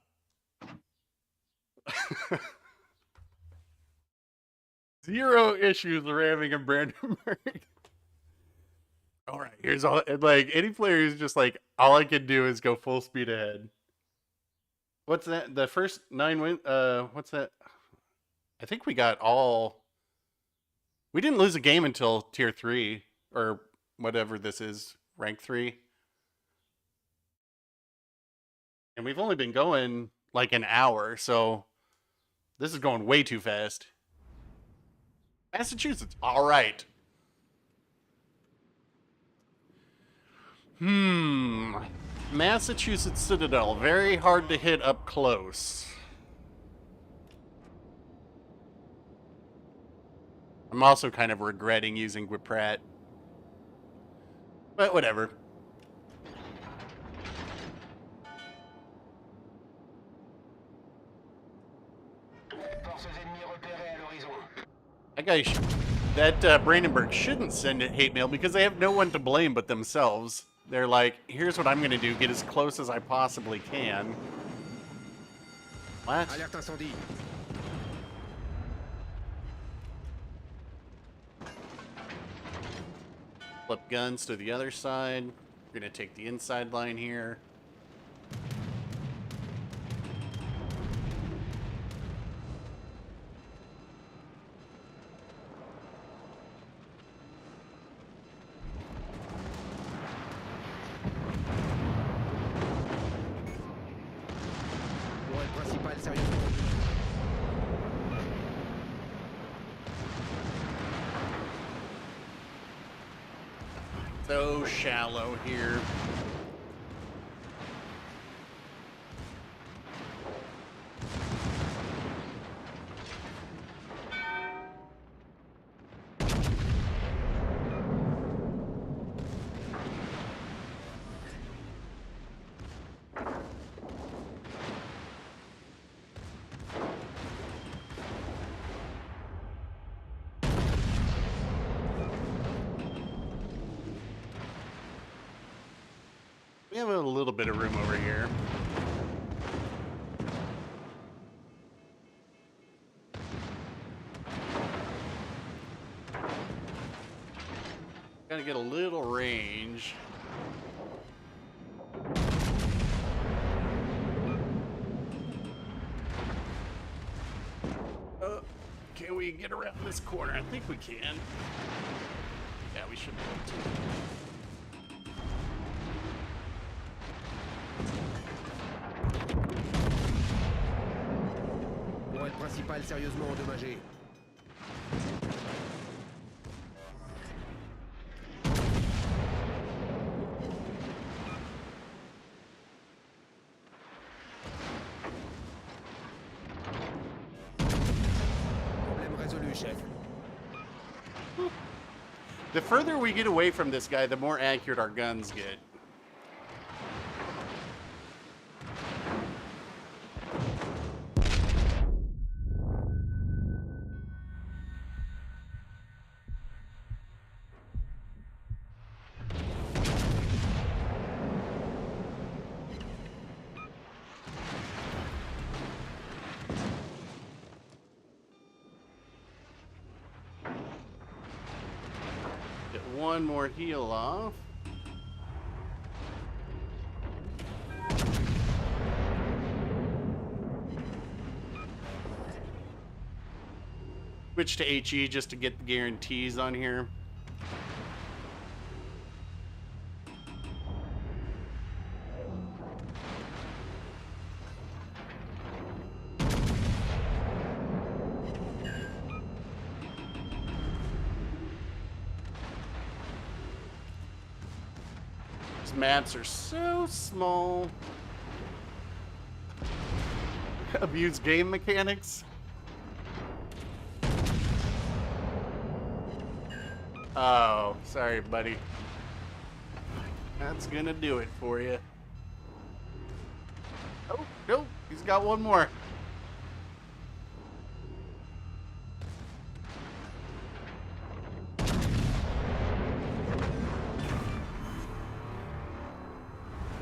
Zero issues ramming a Brandenburg. All right, here's all. Like, any player who's just like, all I can do is go full speed ahead. What's that? The first 9 win. What's that? I think we got all. We didn't lose a game until tier 3 or whatever this is, rank 3. And we've only been going like an hour, so this is going way too fast. Massachusetts, all right. Massachusetts Citadel, very hard to hit up close. I'm also kind of regretting using Whipprat. But whatever. That Brandenburg shouldn't send a hate mail because they have no one to blame but themselves. They're like, here's what I'm going to do, get as close as I possibly can. What? Alerte incendie. Flip guns to the other side. We're going to take the inside line here. So shallow here. We have a little bit of room over here. Gotta get a little range. Can we get around this corner? I think we can. Yeah, we should be able to. Principal sérieusement endommagé. Problème résolu, chef. The further we get away from this guy, the more accurate our guns get. One more heal off. Switch to HE just to get the guarantees on here. These maps are so small. Abuse game mechanics. Oh, sorry, buddy. That's gonna do it for you. Oh, no, he's got one more.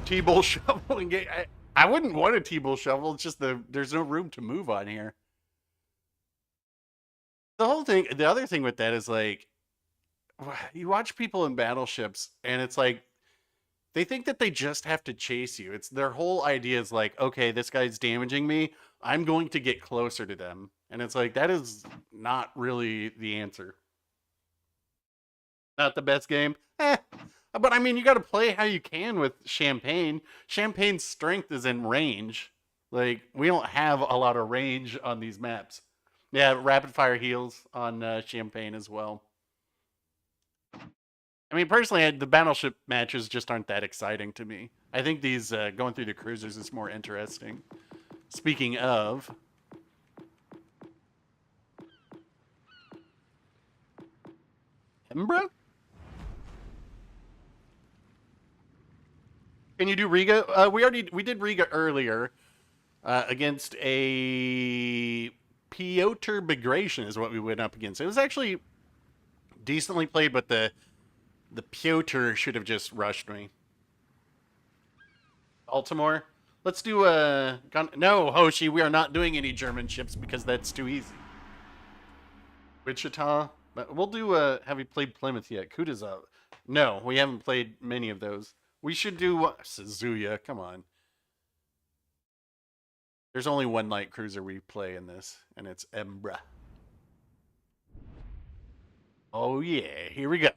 T-bowl shovel and get. I wouldn't want a T-bowl shovel. It's just there's no room to move on here. The whole thing, the other thing with that is like, you watch people in battleships and it's like they think that they just have to chase you. It's their whole idea is like, okay, this guy's damaging me, I'm going to get closer to them. And it's like, that is not really the answer. Not the best game, but I mean, you got to play how you can with Champagne. Champagne's strength is in range. Like, we don't have a lot of range on these maps. Yeah, rapid fire heals on Champagne as well. I mean, personally, the battleship matches just aren't that exciting to me. I think these going through the cruisers is more interesting. Speaking of... Embra? Can you do Riga? We did Riga earlier against a Piotr Bagration is what we went up against. It was actually decently played, but the Piotr should have just rushed me. Baltimore. Let's do no, Hoshi, we are not doing any German ships because that's too easy. Wichita. But we'll do have you played Plymouth yet? Kutuzov. No, we haven't played many of those. We should do Suzuya. Come on. There's only one light cruiser we play in this, and it's Embra. Oh yeah, here we go.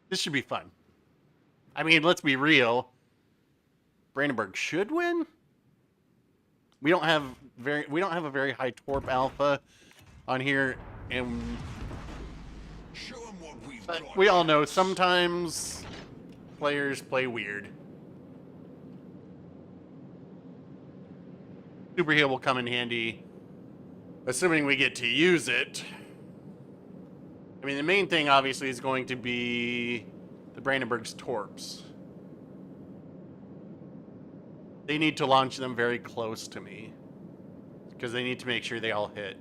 This should be fun. I mean, let's be real. Brandenburg should win. We don't have a very high torp alpha on here, and but we all know sometimes players play weird. Super heal will come in handy, assuming we get to use it. I mean, the main thing obviously is going to be the Brandenburg's torps. They need to launch them very close to me because they need to make sure they all hit.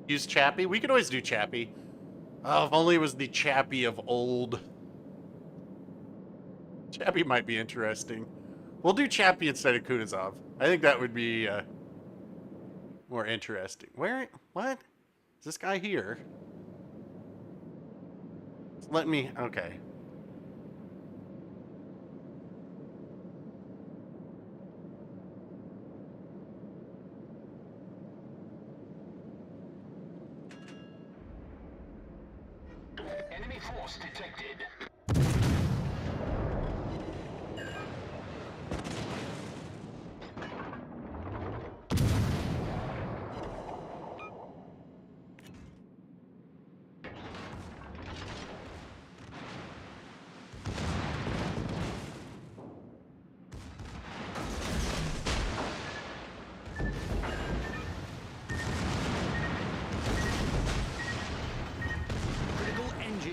Use Chappie? We could always do Chappie. Oh, if only it was the Chappie of old. Chappie might be interesting. We'll do Chappie instead of Kutuzov. I think that would be more interesting. Where? What? Is this guy here? Let me... Okay. Enemy force detected.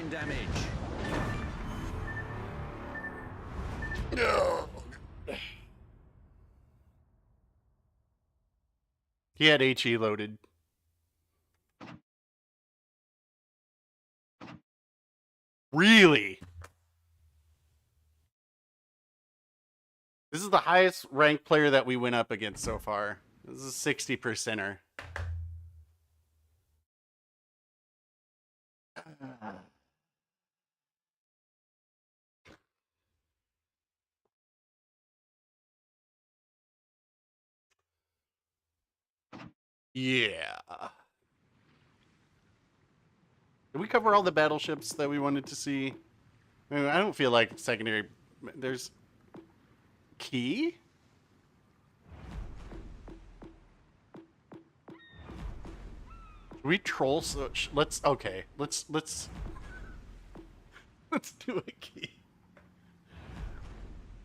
Damage. He had HE loaded. Really? This is the highest ranked player that we went up against so far. This is a 60%er. Yeah. Did we cover all the battleships that we wanted to see? I mean, I don't feel like secondary. There's key. We troll. So let's okay. Let's let's do a key.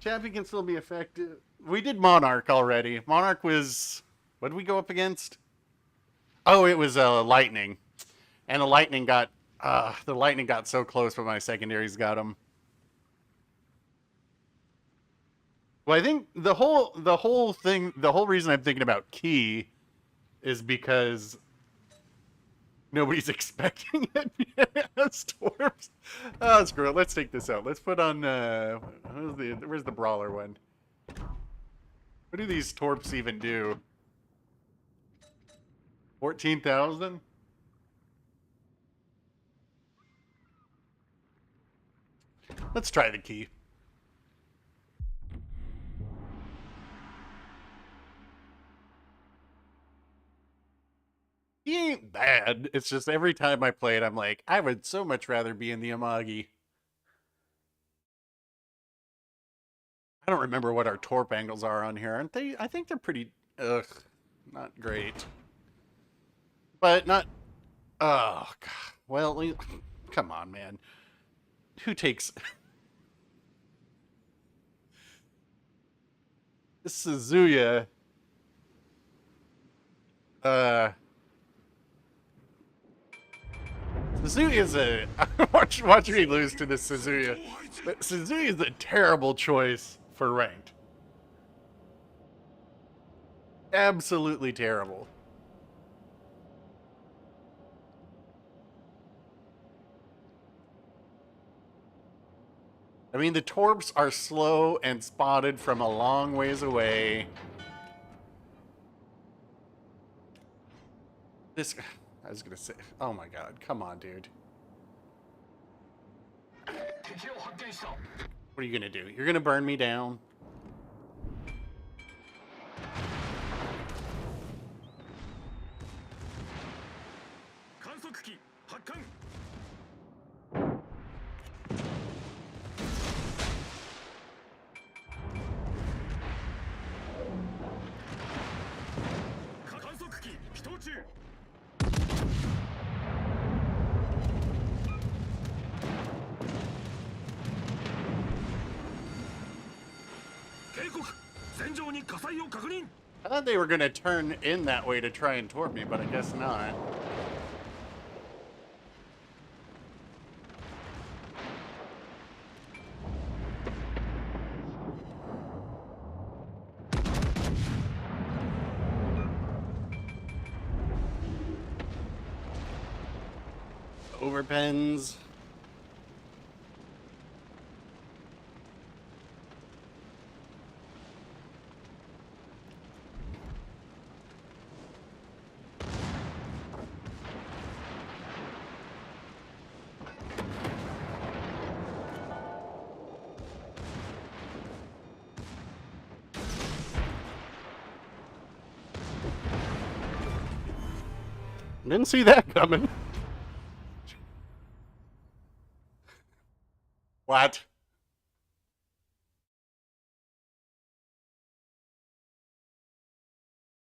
Chappie can still be effective. We did Monarch already. Monarch was, what did we go up against? Oh, it was lightning, and the lightning got so close, but my secondaries got them. Well, I think the whole reason I'm thinking about key is because nobody's expecting it as torps. Oh, screw it. Let's take this out. Let's put on where's the brawler one? What do these torps even do? 14,000? Let's try the key. He ain't bad. It's just every time I play it, I'm like, I would so much rather be in the Amagi. I don't remember what our torp angles are on here, aren't they? I think they're pretty, not great. But not, oh, God. Well, come on, man. Who takes... This Suzuya... Suzuya is a... watch me lose to this Suzuya. But Suzuya is a terrible choice for ranked. Absolutely terrible. I mean, the torps are slow and spotted from a long ways away. This... I was gonna say... Oh my god, come on, dude. What are you gonna do? You're gonna burn me down? I thought they were going to turn in that way to try and torp me, but I guess not. Overpens. Didn't see that coming. What?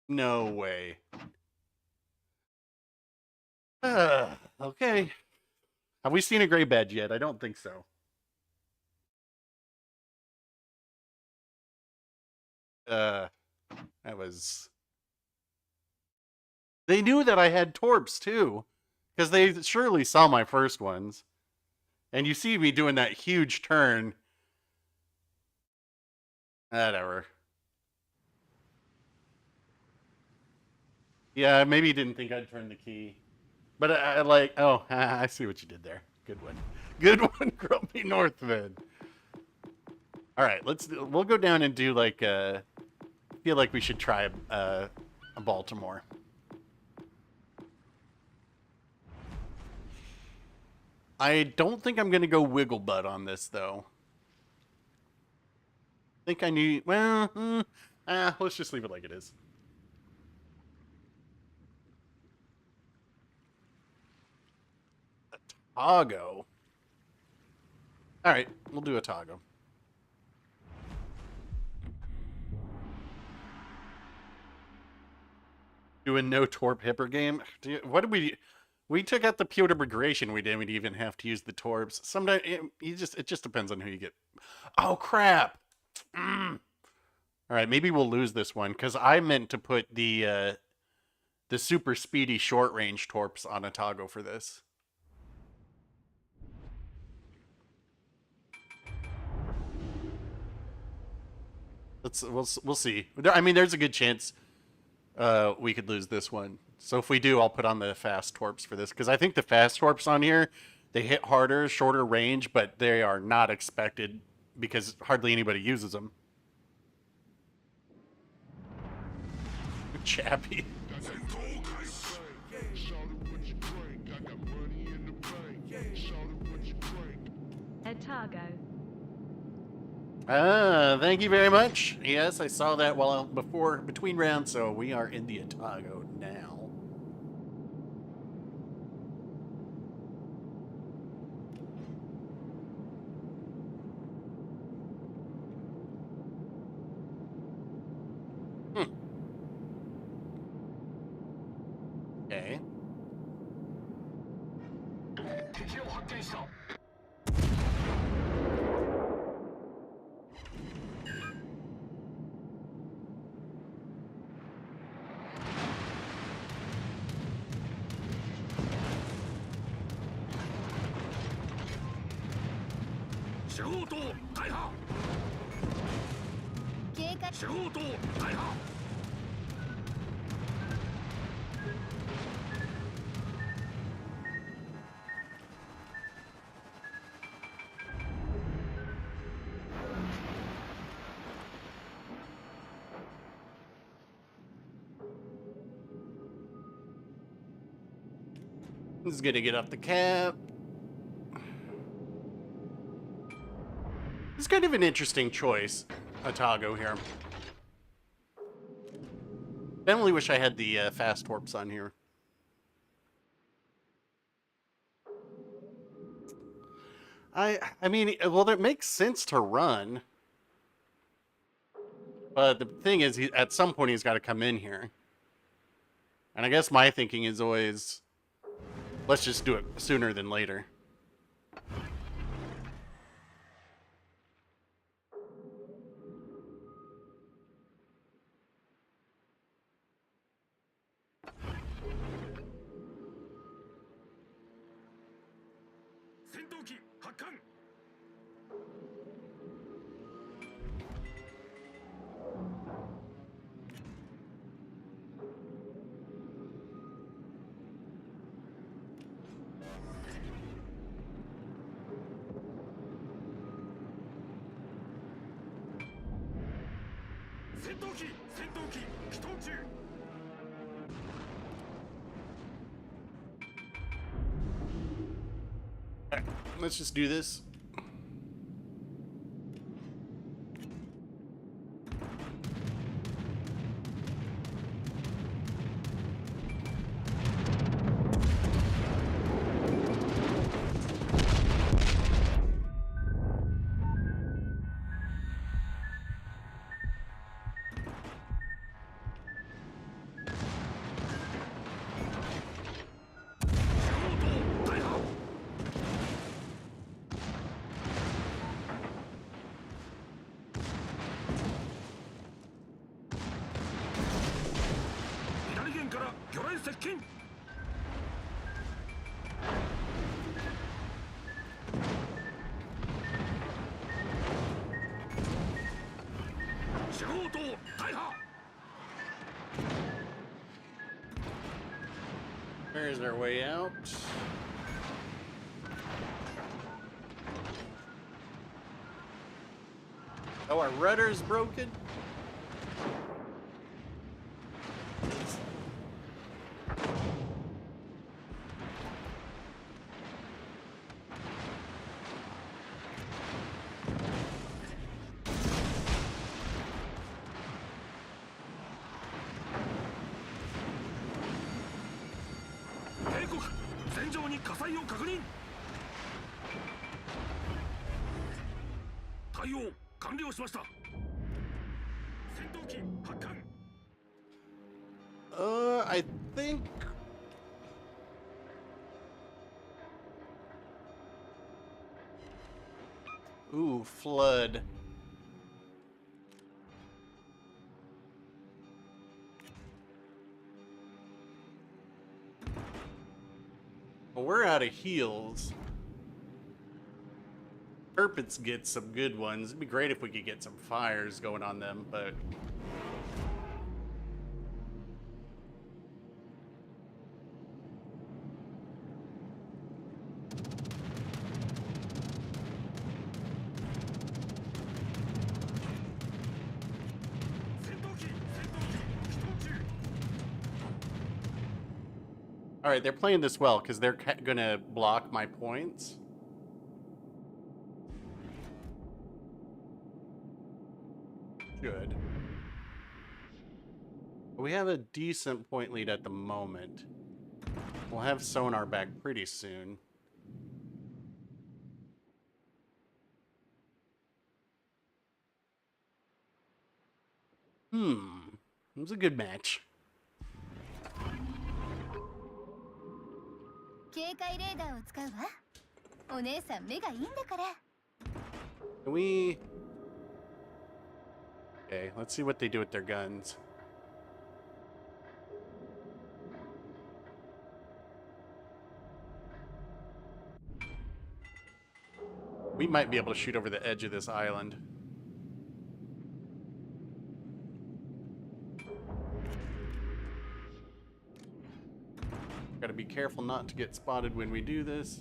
No way. Okay. Have we seen a gray badge yet? I don't think so. That was... They knew that I had torps, too. Because they surely saw my first ones. And you see me doing that huge turn. Whatever. Yeah, maybe he didn't think I'd turn the key. But I like... Oh, I see what you did there. Good one. Good one, Grumpy Northman. Alright, we'll go down and do like... I feel like we should try a Baltimore. I don't think I'm going to go wiggle butt on this, though. I think I need... Well, let's just leave it like it is. Atago. Alright, we'll do Atago. Doing no torp hipper game. What did we... We took out the Piotr Bagration. We didn't even have to use the torps. Sometimes it just depends on who you get. Oh crap! All right, maybe we'll lose this one because I meant to put the super speedy short range torps on Atago for this. We'll see. I mean, there's a good chance we could lose this one. So if we do, I'll put on the fast torps for this, because I think the fast torps on here, they hit harder, shorter range, but they are not expected because hardly anybody uses them. Chappy. Atago. Thank you very much. Yes, I saw that between rounds, so we are in the Atago now. Okay. 敵を発見した 仕事大破警戒仕事大破 This is gonna get up the cap. It's kind of an interesting choice, Atago here. Definitely wish I had the fast torps on here. I mean, well, that makes sense to run. But the thing is, at some point he's got to come in here. And I guess my thinking is always, let's just do it sooner than later. Let's just do this. There's our way out. Oh, our rudder's broken. 警告戦場に火災を確認対応完了しました戦闘機発艦 I think. Ooh, flood. Well, we're out of heals. Turpits get some good ones. It'd be great if we could get some fires going on them, but... Alright, they're playing this well, because they're gonna block my points. Good. We have a decent point lead at the moment. We'll have sonar back pretty soon. It was a good match. 警戒レーダーを使うわ。お姉さん目がいいんだから。 Can we... Okay, let's see what they do with their guns. We might be able to shoot over the edge of this island. Gotta be careful not to get spotted when we do this.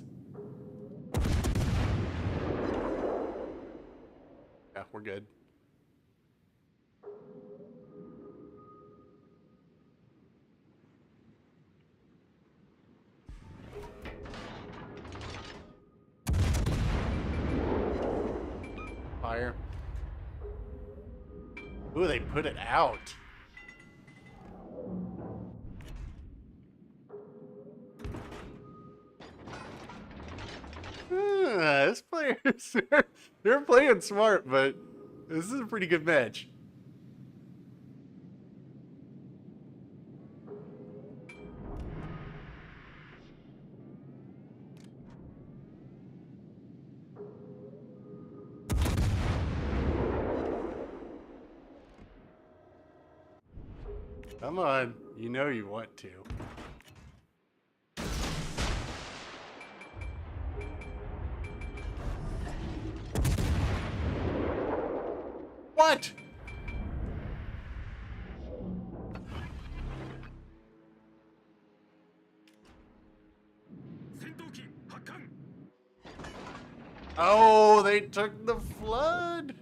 Yeah, we're good. Fire. Ooh, they put it out. This players, they're playing smart, but this is a pretty good match. Come on, you know you want to. What? Oh, they took the flood.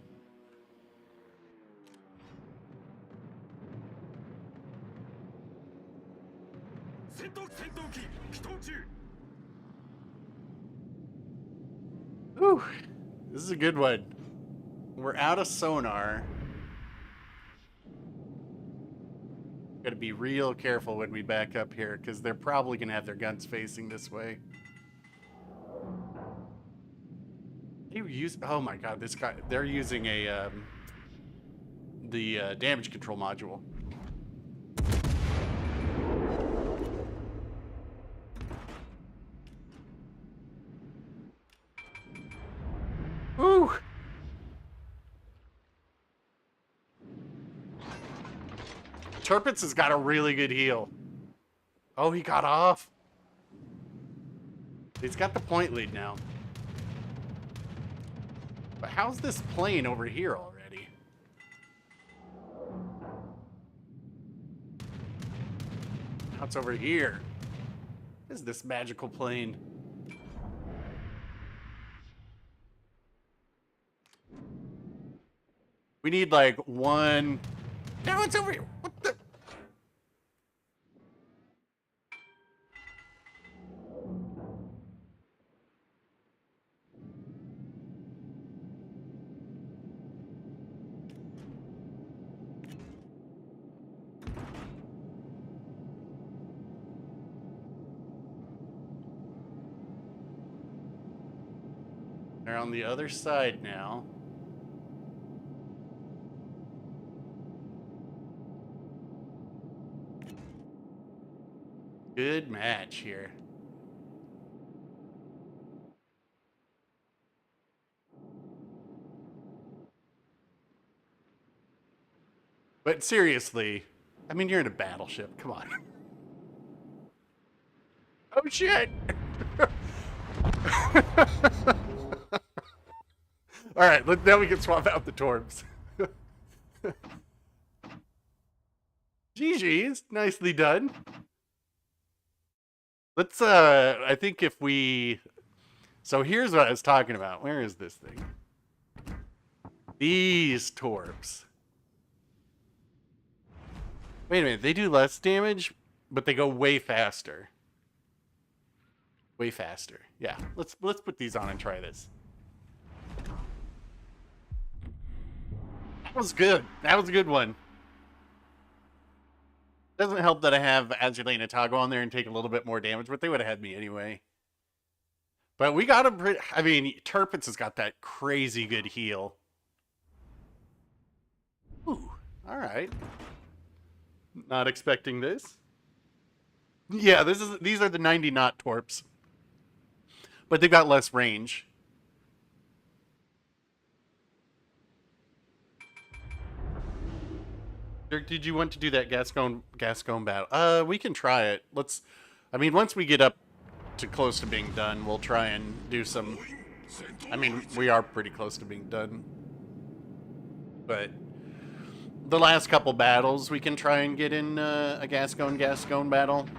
Whew. This is a good one. We're out of sonar. Gotta be real careful when we back up here, because they're probably gonna have their guns facing this way. They use, oh my god, this guy, they're using a, the damage control module. Woo! Turpitz has got a really good heal. Oh, he got off. He's got the point lead now. But how's this plane over here already? Now it's over here. What is this magical plane? We need like one. No, it's over here. What the? They're on the other side now. Good match here. But seriously, I mean, you're in a battleship. Come on. Oh, shit! Alright, now we can swap out the torps. GG's. Nicely done. Let's, I think if we... So here's what I was talking about. Where is this thing? These torps. Wait a minute, they do less damage, but they go way faster. Way faster. Yeah, let's put these on and try this. That was good. That was a good one. Doesn't help that I have Azuma and Atago on there and take a little bit more damage, but they would have had me anyway. But we got him. I mean, Turpitz has got that crazy good heal. Ooh, all right. Not expecting this. Yeah, these are the 90 knot torps. But they've got less range. Dirk, did you want to do that Gascon battle? We can try it. I mean, once we get up to close to being done, we'll try and do some... I mean, we are pretty close to being done. But the last couple battles, we can try and get in a Gascon battle.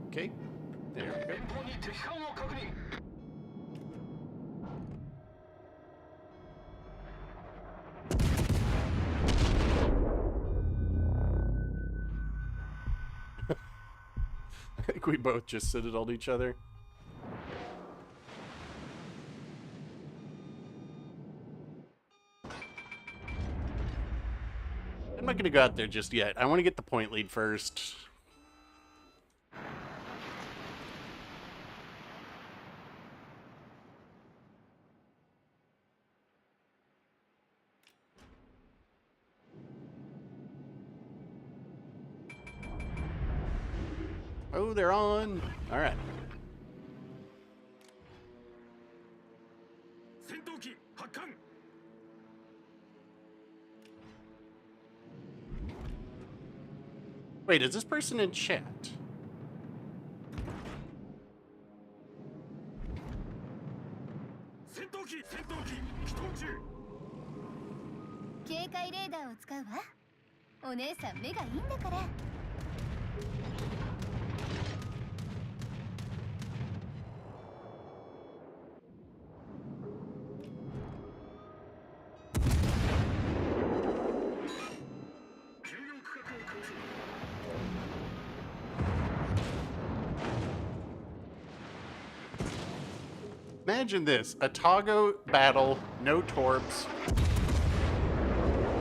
Okay. There we go. I think we both just citadelled each other. I'm not going to go out there just yet. I want to get the point lead first. Oh, they're on. All right. Wait, is this person in chat? Imagine this, Atago battle, no torps,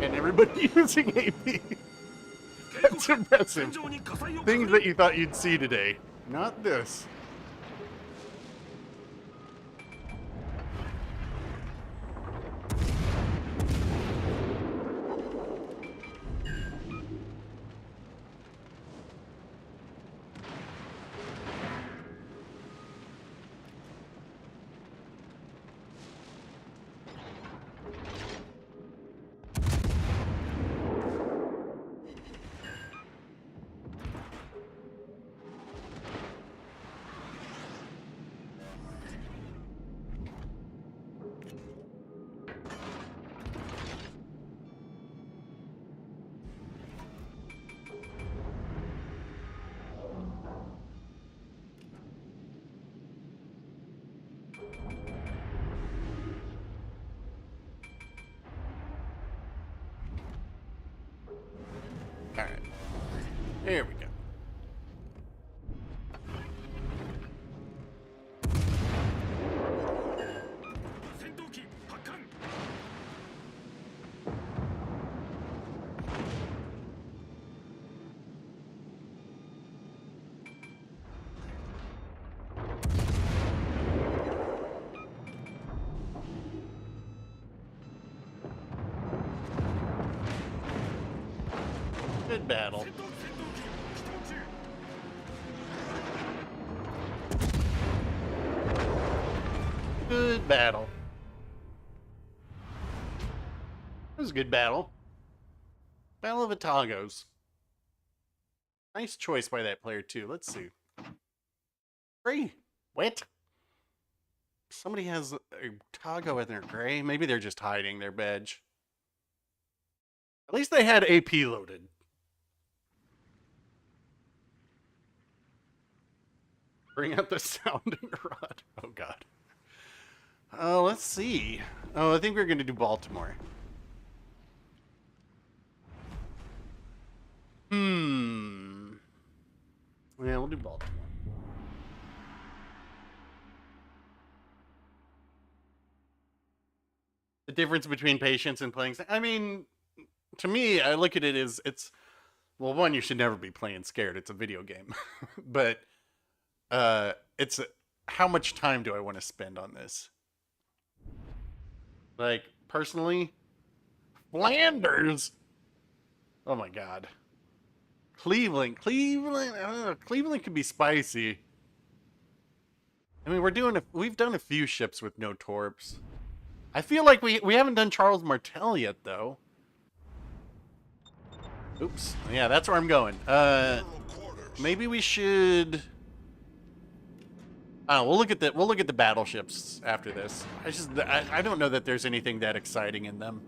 and everybody using AP. That's impressive. Things that you thought you'd see today. Not this. Alright. There we go. Good battle. Good battle. It was a good battle. Battle of Atagos. Nice choice by that player, too. Let's see. Gray. What? Somebody has a Atago in their gray. Maybe they're just hiding their badge. At least they had AP loaded. Bring out the sounding rod. Oh, God. Let's see. Oh, I think we're going to do Baltimore. Yeah, we'll do Baltimore. The difference between patience and playing... I mean, to me, I look at it as it's... Well, one, you should never be playing scared. It's a video game. But it's how much time do I want to spend on this? Like, personally, Flanders. Oh my God. Cleveland. I don't know. Cleveland could be spicy. I mean, we've done a few ships with no torps. I feel like we haven't done Charles Martel yet, though. Oops. Yeah, that's where I'm going. Maybe we should. We'll look at the battleships after this. I don't know that there's anything that exciting in them.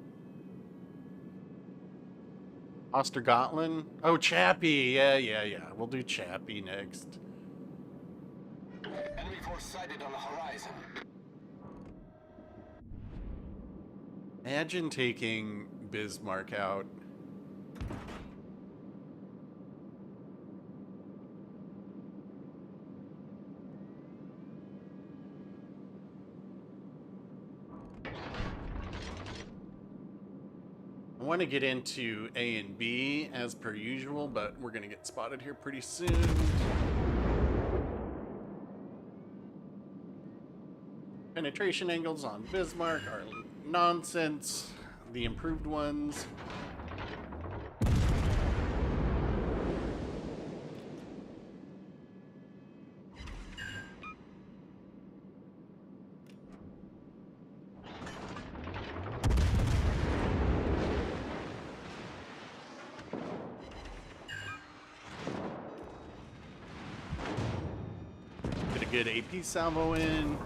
Ostergotland? Oh, Chappie. Yeah. We'll do Chappie next. Enemy force sighted on the horizon. Imagine taking Bismarck out. I want to get into A and B as per usual, but we're going to get spotted here pretty soon. Penetration angles on Bismarck are nonsense. The improved ones. Get a good AP salvo in.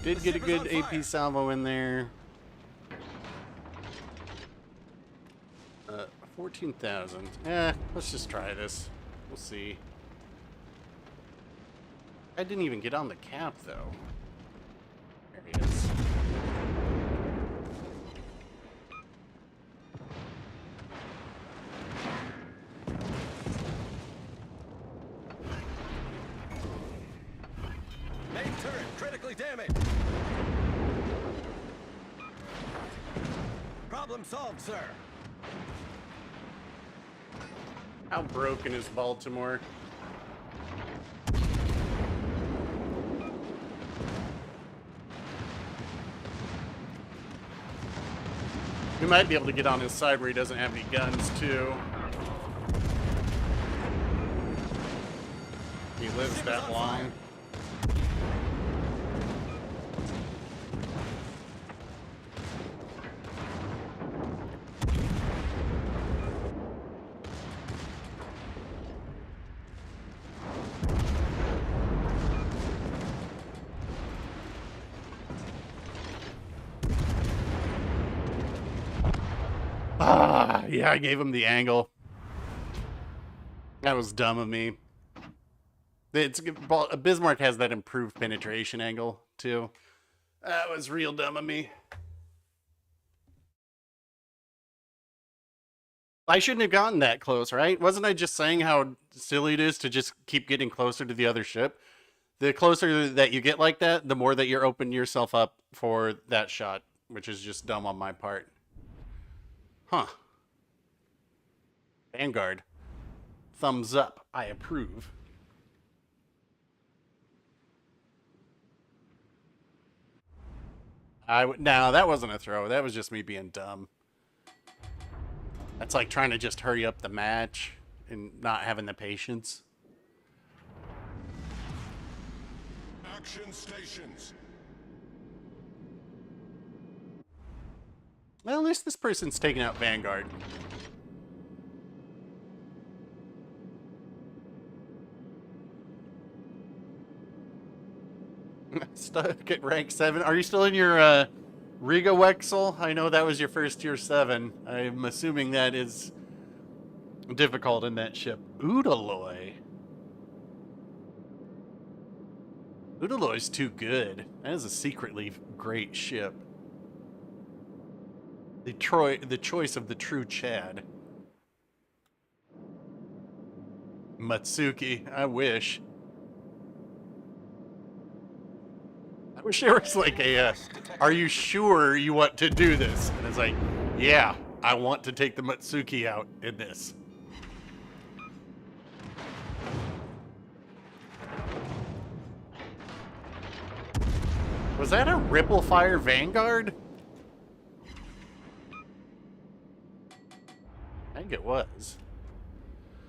Did get a good AP salvo in there. 14,000. Let's just try this. We'll see. I didn't even get on the cap, though. There he is. Main turret critically damaged. Problem solved, sir. How broken is Baltimore? We might be able to get on his side where he doesn't have any guns, too. He lives that long. Yeah, I gave him the angle. That was dumb of me. Bismarck has that improved penetration angle, too. That was real dumb of me. I shouldn't have gotten that close, right? Wasn't I just saying how silly it is to just keep getting closer to the other ship? The closer that you get like that, the more that you're opening yourself up for that shot, which is just dumb on my part. Huh. Vanguard. Thumbs up. I approve. No, that wasn't a throw. That was just me being dumb. That's like trying to just hurry up the match and not having the patience. Action stations. Well, at least this person's taking out Vanguard. Stuck at rank 7. Are you still in your Riga Wexel? I know that was your first tier 7. I'm assuming that is difficult in that ship. Udaloy. Udaloy's too good. That is a secretly great ship. The choice of the true Chad. Matsuki, I wish. I wish there was like a, are you sure you want to do this? And it's like, yeah, I want to take the Matsuki out in this. Was that a Ripple Fire Vanguard? I think it was.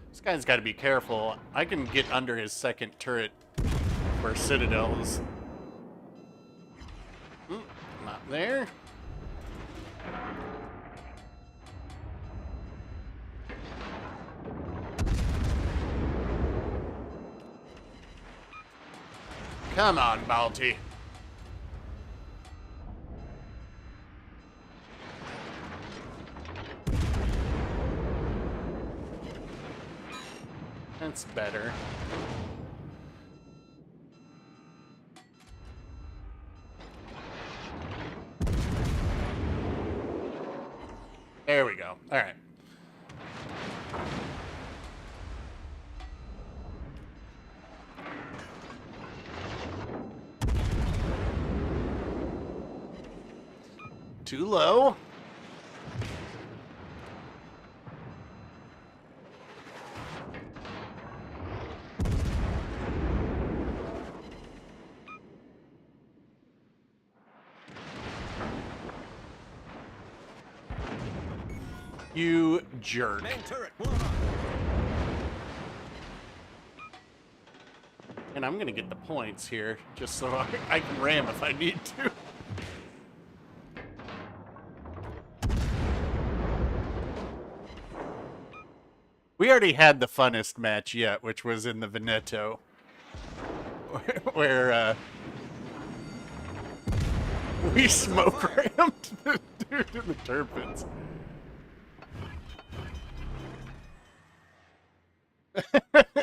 This guy's got to be careful. I can get under his second turret for citadels. Not there. Come on, Balti. That's better. There we go. All right. Too low. You jerk. Main turret, move on. And I'm gonna get the points here, just so I can ram if I need to. We already had the funnest match yet, which was in the Veneto, where we smoke rammed the dude in the turbines.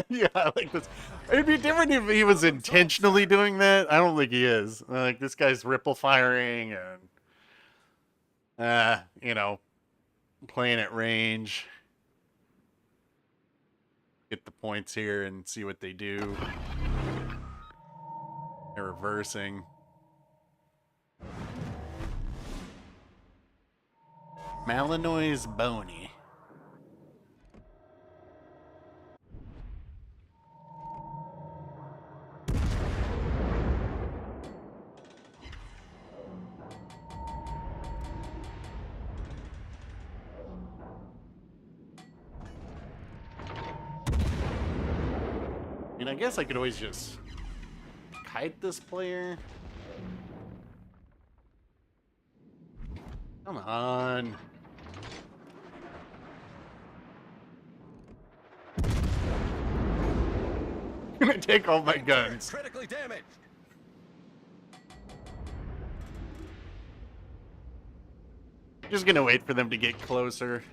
Yeah, I like this. It'd be different if he was intentionally doing that. I don't think he is. Like, this guy's ripple firing and, you know, playing at range. Get the points here and see what they do. They're reversing. Malinois Boney. I mean, I guess I could always just kite this player. Come on. I'm gonna take all my guns. Critically damaged. Just gonna wait for them to get closer.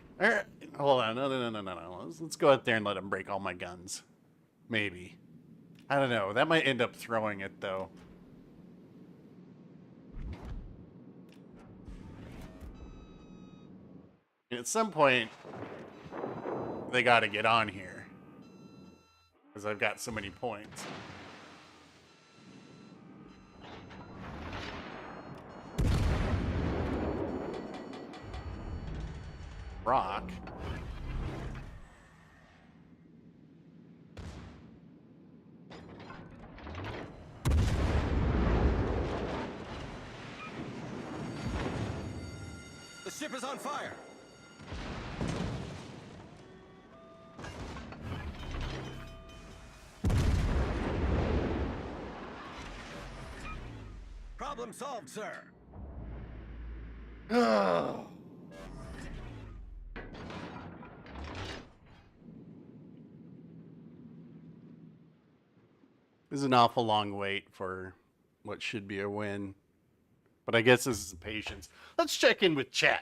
Hold on, no. Let's go out there and let them break all my guns. Maybe. I don't know. That might end up throwing it, though. And at some point, they gotta get on here. Because I've got so many points. Rock. ship is on fire. Problem solved, sir. This is an awful long wait for what should be a win. But I guess this is patience. Let's check in with chat.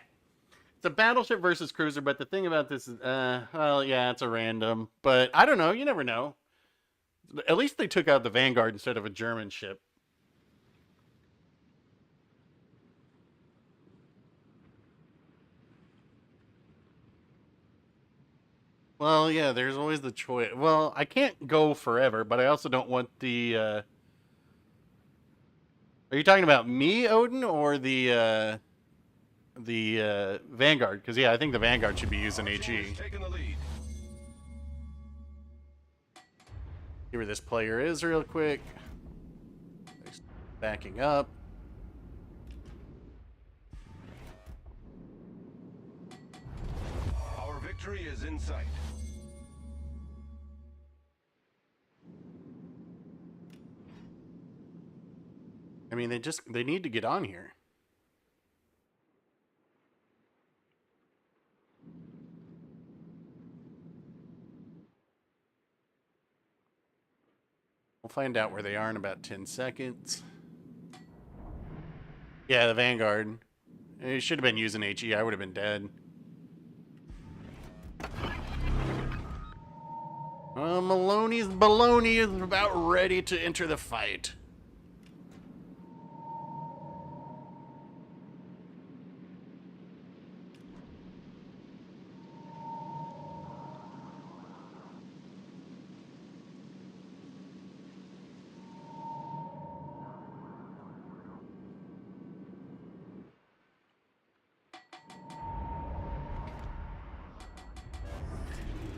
It's a battleship versus cruiser, but the thing about this is, well, yeah, it's a random. But I don't know. You never know. At least they took out the Vanguard instead of a German ship. Well, yeah, there's always the choice. Well, I can't go forever, but I also don't want the... Are you talking about me, Odin, or the Vanguard? Because, yeah, I think the Vanguard should be using HE. Taking the lead. See where this player is real quick. Backing up. Our victory is in sight. I mean, they need to get on here. We'll find out where they are in about 10 seconds. Yeah, the Vanguard. It should have been using HE. I would have been dead. Maloney's baloney is about ready to enter the fight.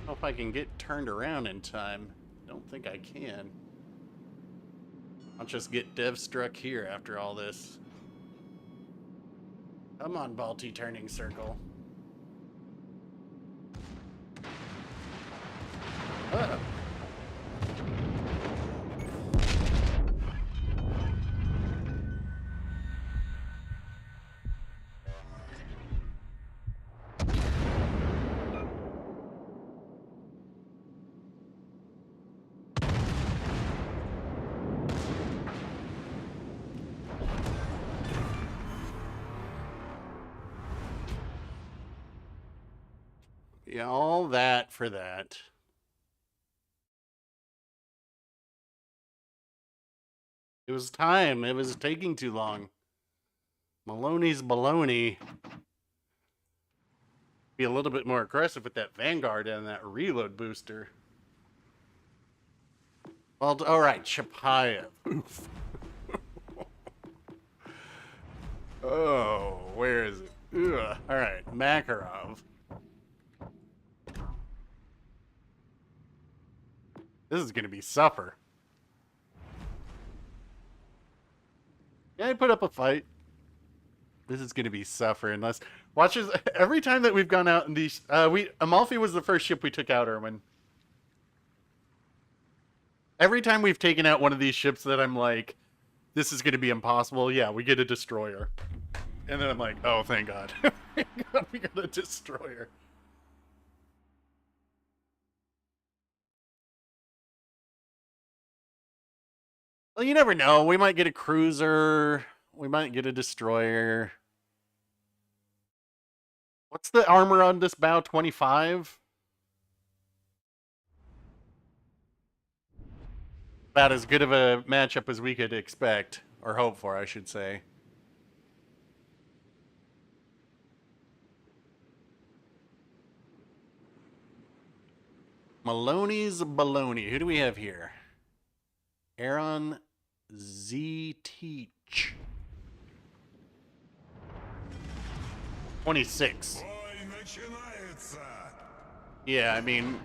If I can get turned around in time. Don't think I can. I'll just get dev struck here after all this. Come on, Balti turning circle. Uh-oh. Yeah, all that for that. It was time. It was taking too long. Maloney's baloney. Be a little bit more aggressive with that Vanguard and that reload booster. Well, all right, Chapayev. Oof. Oh, where is it? Ugh. All right, Makarov. This is going to be suffer. Yeah, I put up a fight. This is going to be suffer unless... Watch this. Every time that we've gone out in these... Amalfi was the first ship we took out, Erwin. Every time we've taken out one of these ships that I'm like, this is going to be impossible, yeah, we get a destroyer. And then I'm like, oh, thank God. Thank God we got a destroyer. Well, you never know. We might get a cruiser. We might get a destroyer. What's the armor on this bow? 25? About as good of a matchup as we could expect. Or hope for, I should say. Maloney's baloney. Who do we have here? Aaron Z. Teach. 26. Yeah, I mean...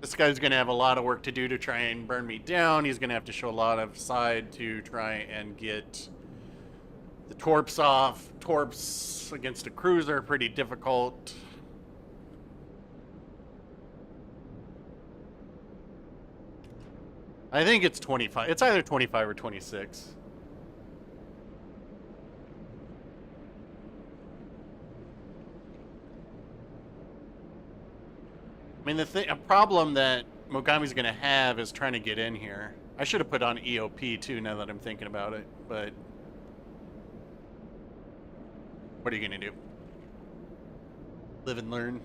This guy's going to have a lot of work to do to try and burn me down. He's going to have to show a lot of side to try and get The torps off. Torps against a cruiser, pretty difficult. I think it's 25. It's either 25 or 26. I mean, a problem that Mogami's going to have is trying to get in here. I should have put on EOP too, now that I'm thinking about it, but what are you going to do? Live and learn.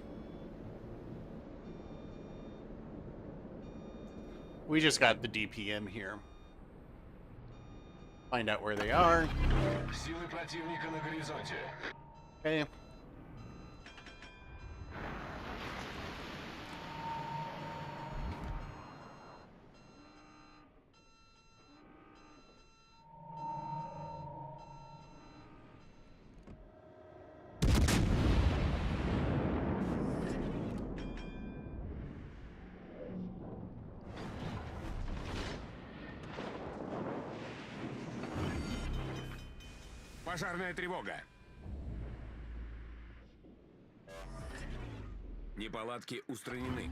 We just got the DPM here. Find out where they are. Силы противника на горизонте. Okay. Пожарная тревога. Неполадки устранены.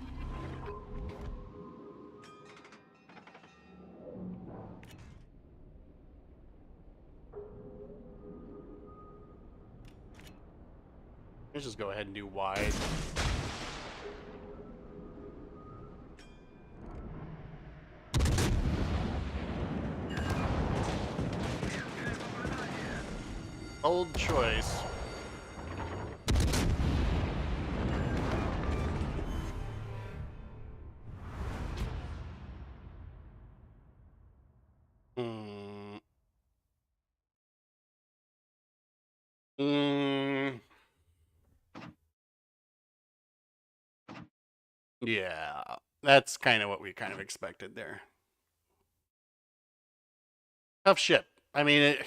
Let's just go ahead and do wide. Bold choice. Yeah, that's kind of what we kind of expected there. Tough ship. I mean,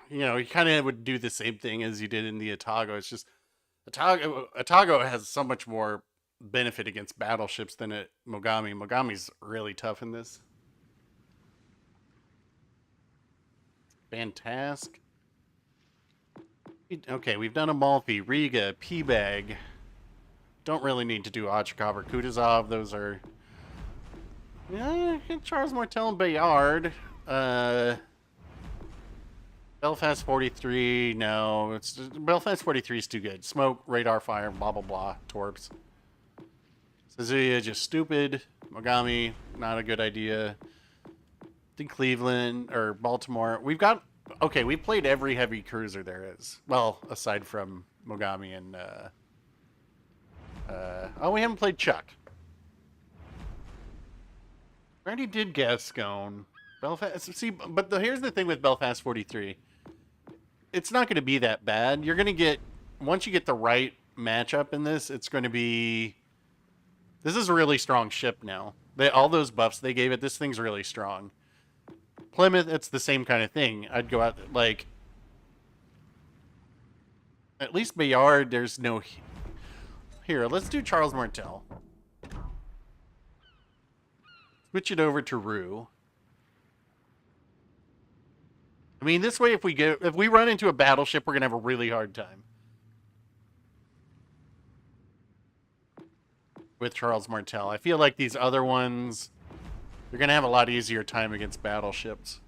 you know, you kind of would do the same thing as you did in the Atago. It's just Atago has so much more benefit against battleships than Mogami. Mogami's really tough in this. Fantastic. Okay, we've done Amalfi, Riga, P-Bag. Don't really need to do Ochakov or Kutuzov. Those are... Yeah, Charles Martel and Bayard. Belfast 43, no. Belfast 43 is too good. Smoke, radar fire, blah, blah, blah. Torps. Suzuya, just stupid. Mogami, not a good idea. I think Cleveland, or Baltimore. We've got... Okay, we played every heavy cruiser there is. Well, aside from Mogami and... oh, we haven't played Chuck. We already did Gascon. Belfast... See, but here's the thing with Belfast 43. It's not going to be that bad. You're going to get... Once you get the right matchup in this, it's going to be... This is a really strong ship now. All those buffs they gave it, this thing's really strong. Plymouth, it's the same kind of thing. I'd go out, like... At least Bayard, there's no... Here, let's do Charles Martel. Switch it over to Rue. I mean, this way, if we run into a battleship, we're gonna have a really hard time with Charles Martel. I feel like these other ones, you're gonna have a lot easier time against battleships.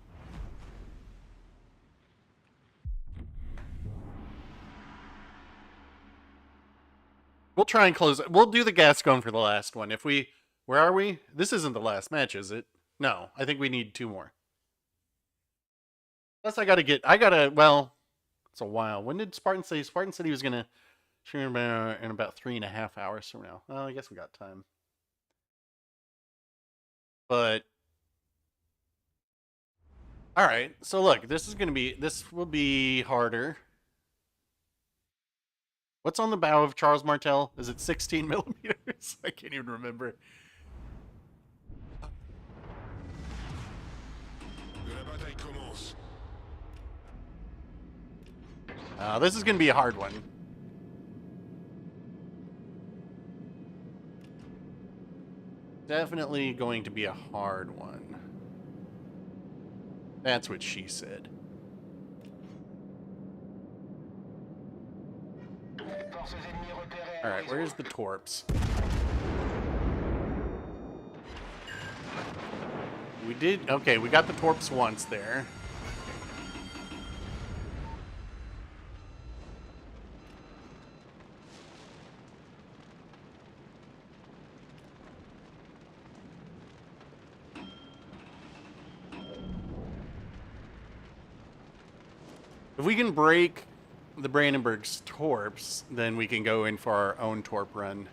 We'll try and close it. We'll do the Gascon for the last one. If we... Where are we? This isn't the last match, is it? No, I think we need 2 more. Plus, well, it's a while. When did Spartan say? Spartan said he was going to shoot in about 3.5 hours from now. Well, I guess we got time. But... Alright, so look, this will be harder. What's on the bow of Charles Martel? Is it 16 millimeters? I can't even remember. This is going to be a hard one. Definitely going to be a hard one. That's what she said. Alright, where's the torps? We did... Okay, we got the torps once there. If we can break the Brandenburg's torps, then we can go in for our own torp run.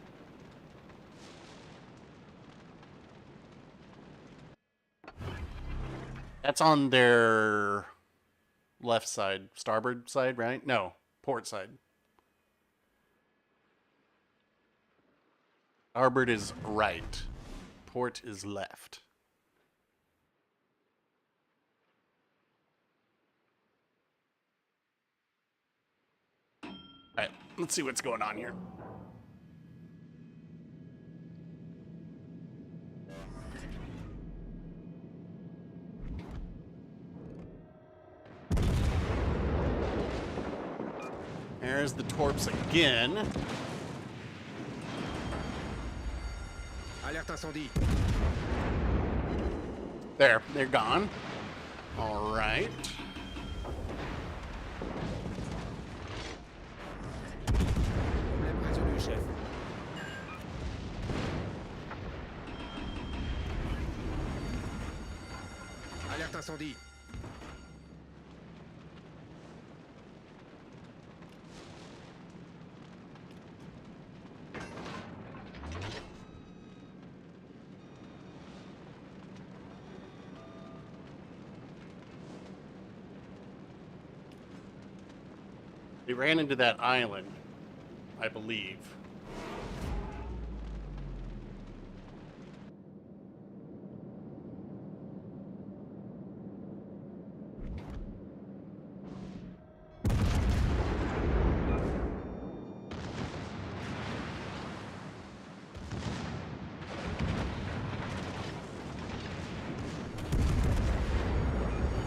That's on their left side, starboard side, right? No, port side. Starboard is right. Port is left. Alright, let's see what's going on here. There's the torps again. Alerte incendie. There, they're gone. All right. Problème résolu, chef. Alerte incendie. They ran into that island, I believe.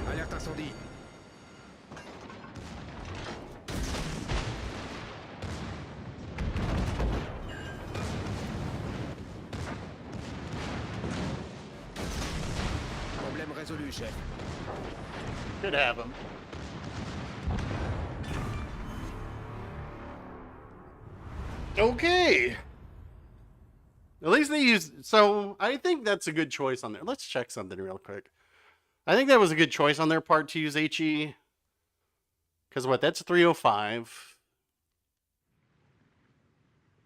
Alerte incendie. Problème résolu, chef. Should have them. Okay. At least they used... So, I think that's a good choice on there. Let's check something real quick. I think that was a good choice on their part to use HE. Because what? That's 305.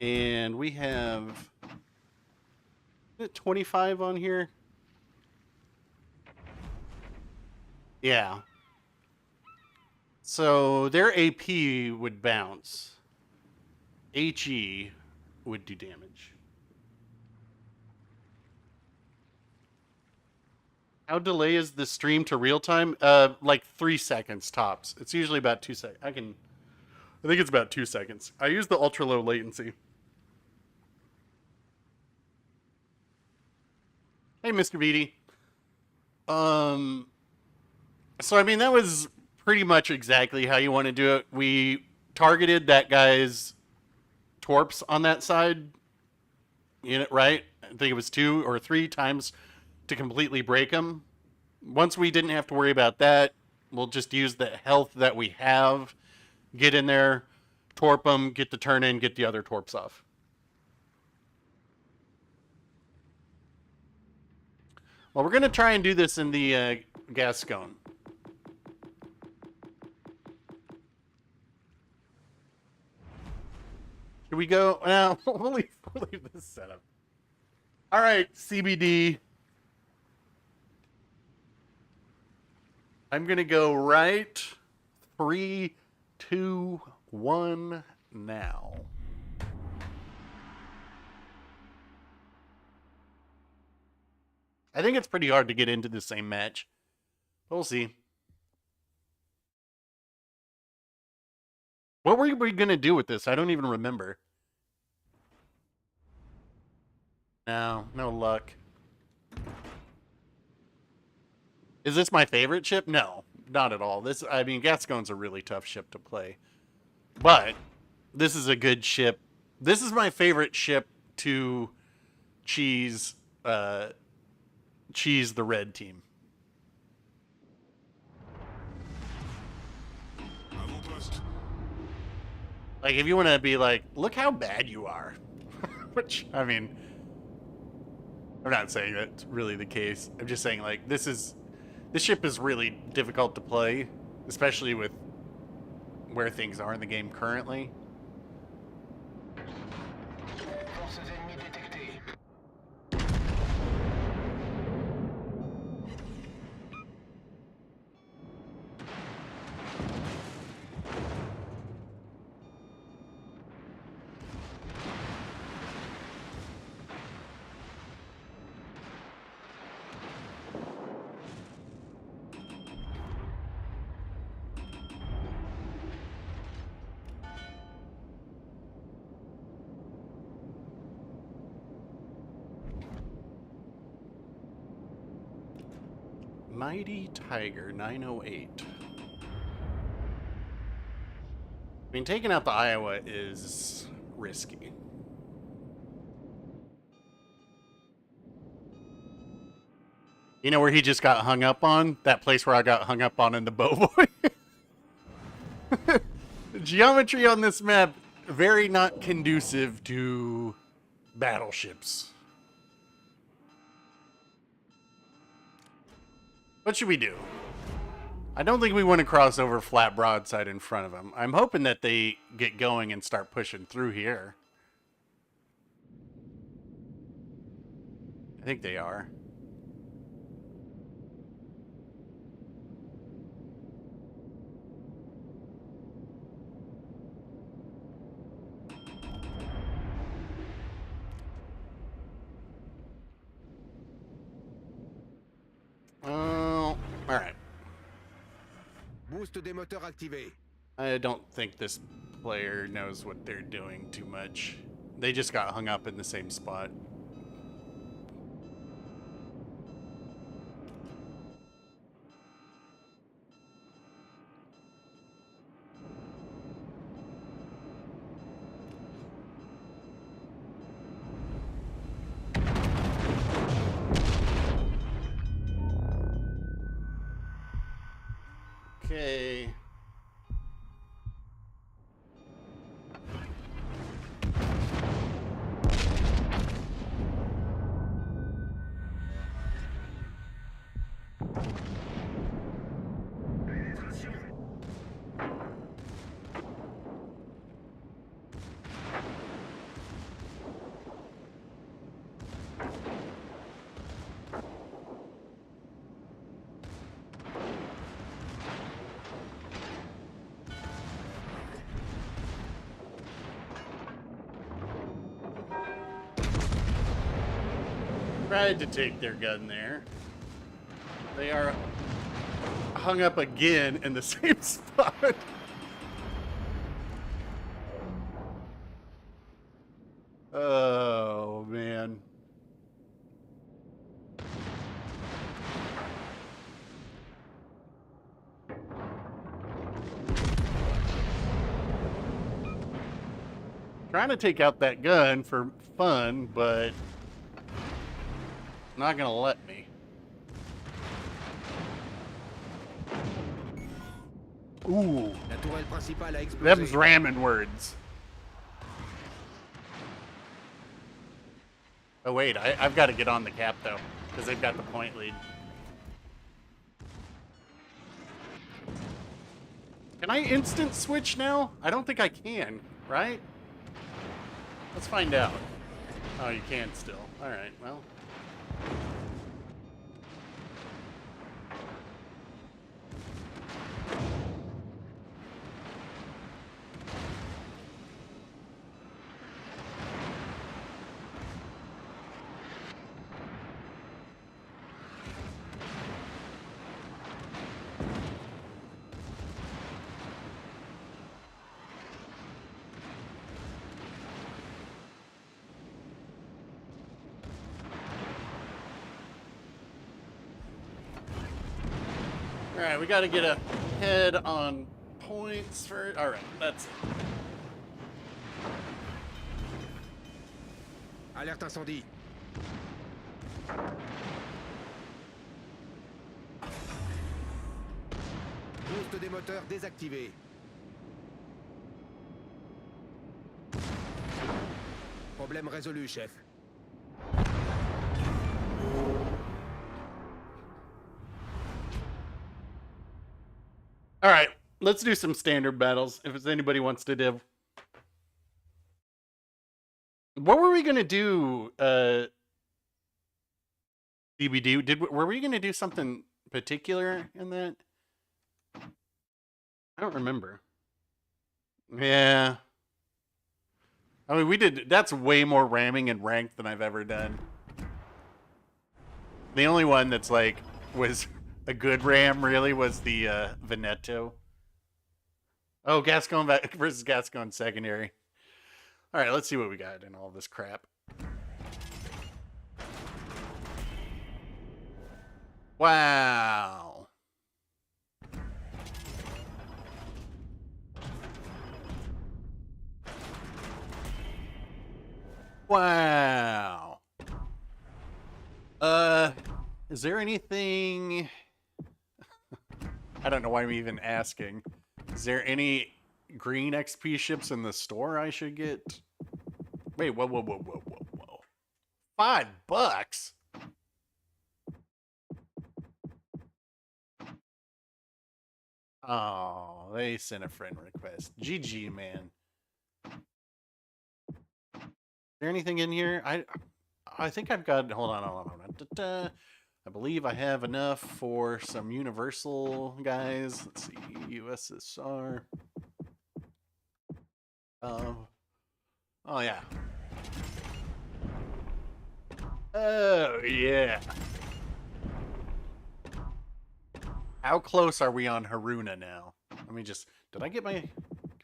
And we have... Is it 25 on here? Yeah. So their AP would bounce. HE would do damage. How delay is the stream to real time? Like 3 seconds tops. It's usually about 2 seconds. I think it's about 2 seconds. I use the ultra low latency. Hey, Mr. Beatty. So, I mean, that was pretty much exactly how you want to do it. We targeted that guy's torps on that side, right? I think it was 2 or 3 times to completely break him. Once we didn't have to worry about that, we'll just use the health that we have, get in there, torp them, get the turn in, get the other torps off. Well, we're going to try and do this in the Gascon. Here we go. Now, we'll leave this setup. All right, CBD. I'm going to go right. 3, 2, 1, now. I think it's pretty hard to get into the same match. We'll see. What were we going to do with this? I don't even remember. No luck. Is this my favorite ship? No, not at all. Gascon's a really tough ship to play. But this is a good ship This is my favorite ship to cheese the red team. Like, if you want to be like, look how bad you are. Which, I mean, I'm not saying that's really the case. I'm just saying, like, this ship is really difficult to play, especially with where things are in the game currently. Forces ennemies détectées. Mighty Tiger 908. I mean, taking out the Iowa is risky. You know where he just got hung up on? That place where I got hung up on in the Bowboy. The geometry on this map, very not conducive to battleships. What should we do? I don't think we want to cross over flat broadside in front of them. I'm hoping that they get going and start pushing through here. I think they are. Oh, all right. Boost des moteurs activé. I don't think this player knows what they're doing too much. They just got hung up in the same spot. Okay. Tried to take their gun there. They are hung up again in the same spot. Oh, man. Trying to take out that gun for fun, but not gonna let me. Ooh, La tourelle principale a explosé. them's ramming words. Oh wait, I've got to get on the cap though, because they've got the point lead. Can I instant switch now? I don't think I can, right? Let's find out. Oh, you can still. All right, well. All right, we got to get a head on points for. All right, that's it. Alerte incendie. Boost des moteurs désactivé. Problème résolu, chef. All right, let's do some standard battles if anybody wants to do. What were we gonna do? DBD? Were we gonna do something particular in that? I don't remember. Yeah. I mean, we did. That's way more ramming and ranked than I've ever done. The only one that's like was a good ram really was the Veneto. Oh, Gascon versus Gascon secondary. All right, let's see what we got in all this crap. Wow. Wow. Is there anything... I don't know why I'm even asking. Is there any green XP ships in the store I should get? Wait, whoa. $5? Oh, they sent a friend request. GG, man. Is there anything in here? I think I've got... Hold on. I believe I have enough for some Universal guys. Let's see. USSR. Oh, yeah. Oh, yeah. How close are we on Haruna now? Let me just... Did I get my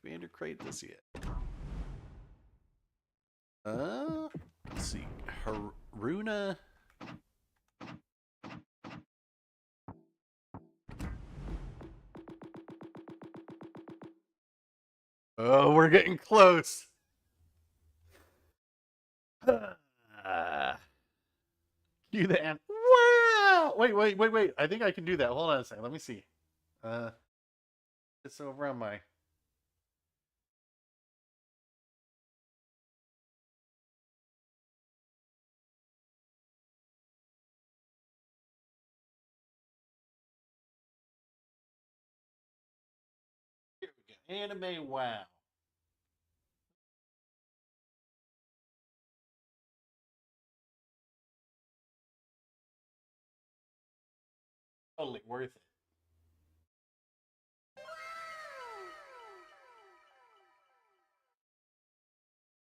commander crate this yet? Let's see. Haruna... Oh, we're getting close. Do that. Wow! Wait. I think I can do that. Hold on a second. Let me see. It's over on my... Here we go. Anime wow. Totally worth it.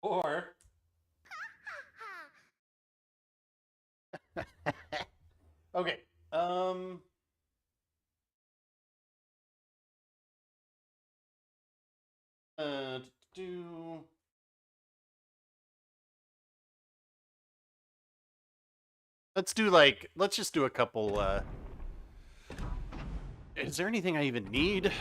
Or... Okay. Do... Let's do like... Let's just do a couple, Is there anything I even need?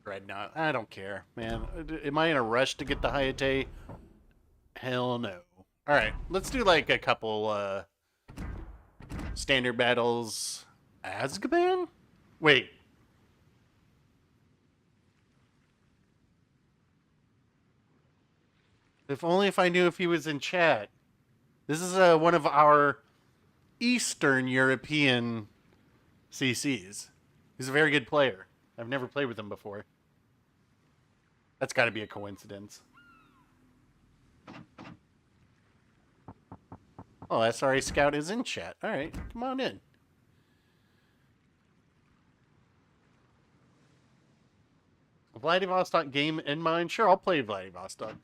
Dreadnought. I don't care, man. Am I in a rush to get the Hayate? Hell no. Alright, let's do like a couple, standard battles. Azkaban? Wait. If only if I knew if he was in chat. This is one of our Eastern European CCs. He's a very good player. I've never played with him before. That's got to be a coincidence. Oh, SRA Scout is in chat. All right, come on in. Vladivostok game in mind? Sure, I'll play Vladivostok.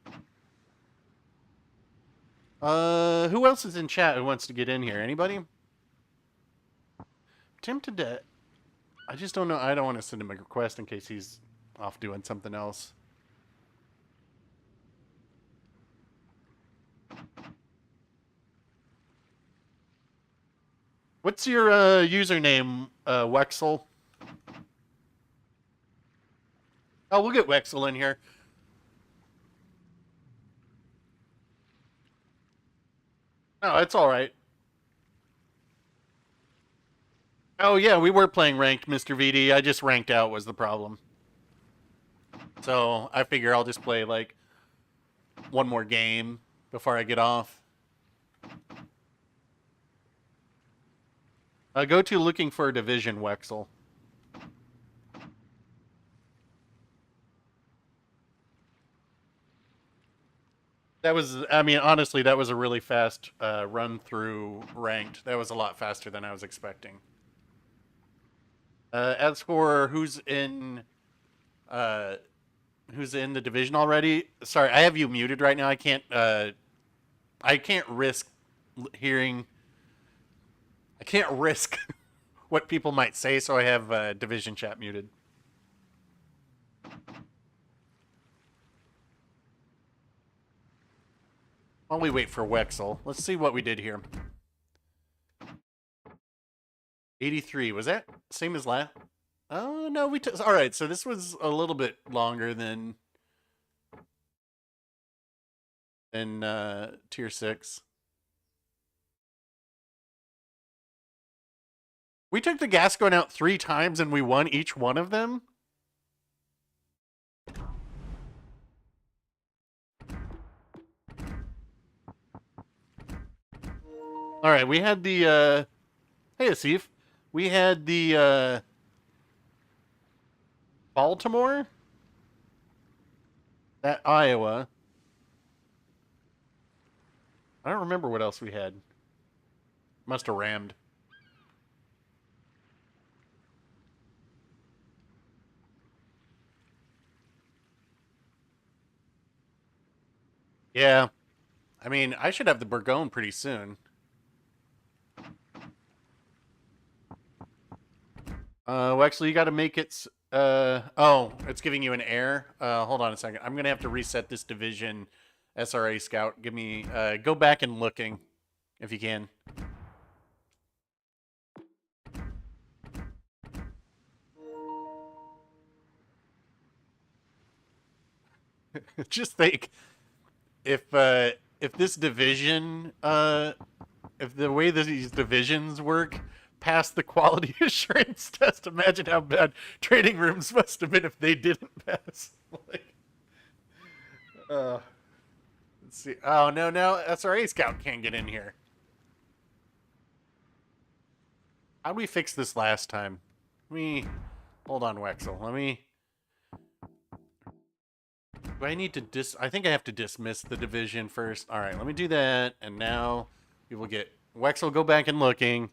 Who else is in chat who wants to get in here? Anybody? Tempted to... I just don't know. I don't want to send him a request in case he's off doing something else. What's your username, Wexel? Oh, we'll get Wexel in here. No, it's all right. Oh yeah, we were playing ranked, Mr. VD. I just ranked out was the problem. So I figure I'll just play like one more game before I get off. Go to looking for a division, Wexel. That was, I mean, honestly, that was a really fast run through ranked. That was a lot faster than I was expecting. As for who's in the division already? Sorry, I have you muted right now. I can't risk hearing. I can't risk what people might say, so I have division chat muted. While we wait for Wexel, let's see what we did here. 83, was that same as last? Oh, no, we took... All right, so this was a little bit longer than Tier 6. We took the Gascon out 3 times and we won each one of them? All right, we had the hey Asif, we had the Baltimore, that Iowa. I don't remember what else we had. Must have rammed. Yeah. I mean, I should have the Bourgogne pretty soon. Wexley, you got to make it... oh, it's giving you an error. Hold on a second. I'm going to have to reset this division SRA scout. Give me... go back and looking, if you can. Just think, if this division, if the way that these divisions work passed the quality assurance test, imagine how bad trading rooms must have been if they didn't pass. Like, let's see. Oh no, SRA scout can't get in here. How did we fix this last time? Hold on, Wexel. Let me. Do I need to I think I have to dismiss the division first. All right, let me do that, and now we will get Wexel. Go back and looking.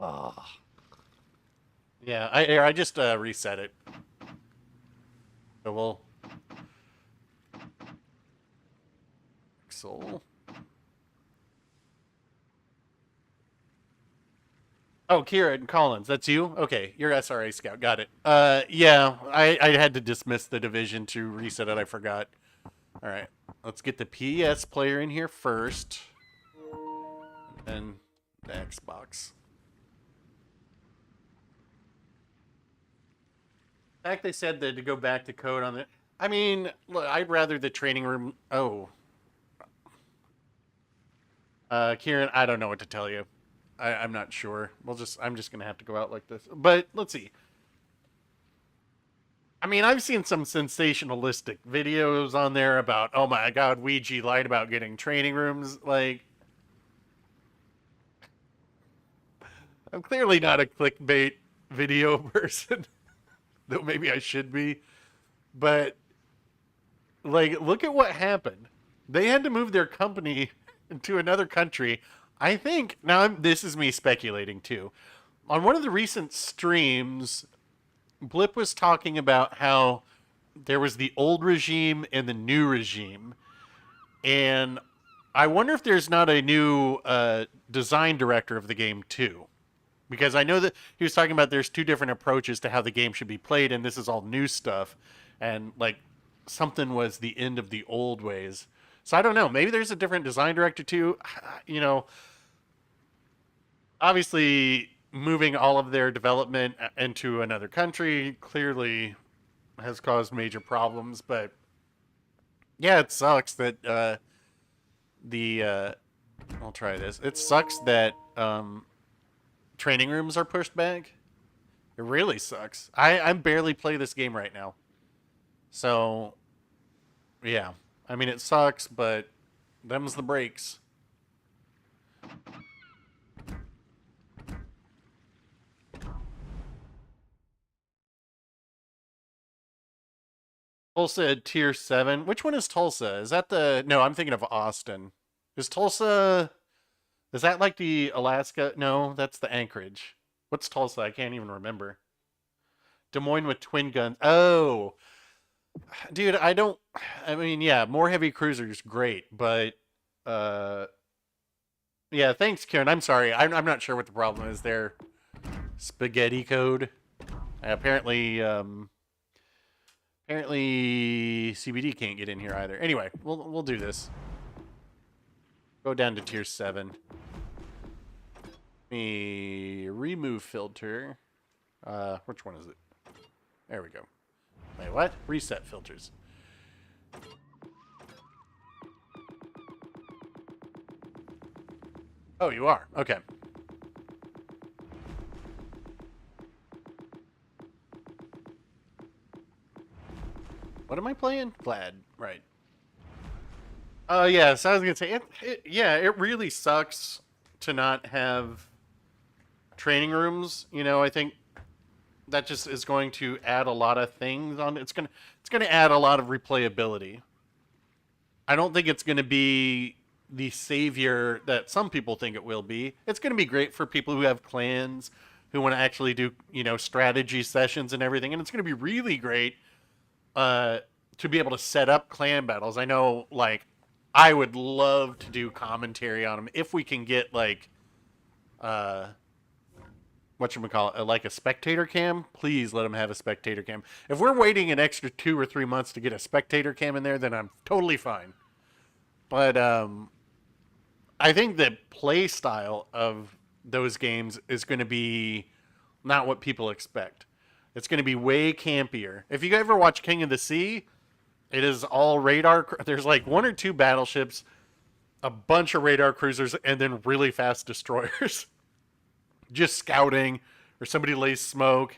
Oh. Yeah, I just reset it. So we'll Wexel. Oh, Kieran Collins, that's you? Okay, you're SRA scout. Got it. Yeah, I had to dismiss the division to reset it. I forgot. All right, let's get the PS player in here first, and the Xbox. In fact, they said that to go back to code on the... I mean, look, I'd rather the training room... Oh. Kieran, I don't know what to tell you. I'm not sure. I'm just gonna have to go out like this. But let's see. I mean, I've seen some sensationalistic videos on there about, oh my god, Ouija lied about getting training rooms. Like, I'm clearly not a clickbait video person, though maybe I should be. But like, look at what happened. They had to move their company to another country. I think, now this is me speculating too. On one of the recent streams, Blip was talking about how there was the old regime and the new regime. And I wonder if there's not a new design director of the game too. Because I know that he was talking about there's 2 different approaches to how the game should be played, and this is all new stuff. And like, something was the end of the old ways. So I don't know. Maybe there's a different design director too. You know, obviously moving all of their development into another country clearly has caused major problems. But yeah, it sucks that I'll try this. It sucks that training rooms are pushed back. It really sucks. I barely play this game right now. So, yeah. I mean, it sucks, but them's the breaks. Tulsa at tier 7. Which one is Tulsa? Is that the... No, I'm thinking of Austin. Is Tulsa... Is that like the Alaska? No, that's the Anchorage. What's Tulsa? I can't even remember. Des Moines with twin guns. Oh! Dude, I don't... I mean, yeah, more heavy cruisers, great. But, yeah, thanks, Karen. I'm sorry. I'm not sure what the problem is there. Spaghetti code. Apparently, apparently CBD can't get in here either. Anyway, we'll do this. Go down to tier 7. Let me remove filter. Which one is it? There we go. Wait, what? Reset filters. Oh, you are. Okay. What am I playing? Glad. Right. Yeah, so I was going to say, yeah, it really sucks to not have training rooms. You know, I think that just is going to add a lot of things on. It's going to add a lot of replayability. I don't think it's going to be the savior that some people think it will be. It's going to be great for people who have clans, who want to actually do, you know, strategy sessions and everything. And it's going to be really great to be able to set up clan battles. I know, like, I would love to do commentary on them if we can get, like, whatchamacallit, like a spectator cam. Please let them have a spectator cam. If we're waiting an extra 2 or 3 months to get a spectator cam in there, then I'm totally fine. But I think the play style of those games is going to be not what people expect. It's going to be way campier. If you ever watch King of the Sea, it is all radar. There's like 1 or 2 battleships, a bunch of radar cruisers, and then really fast destroyers. Just scouting, or somebody lays smoke.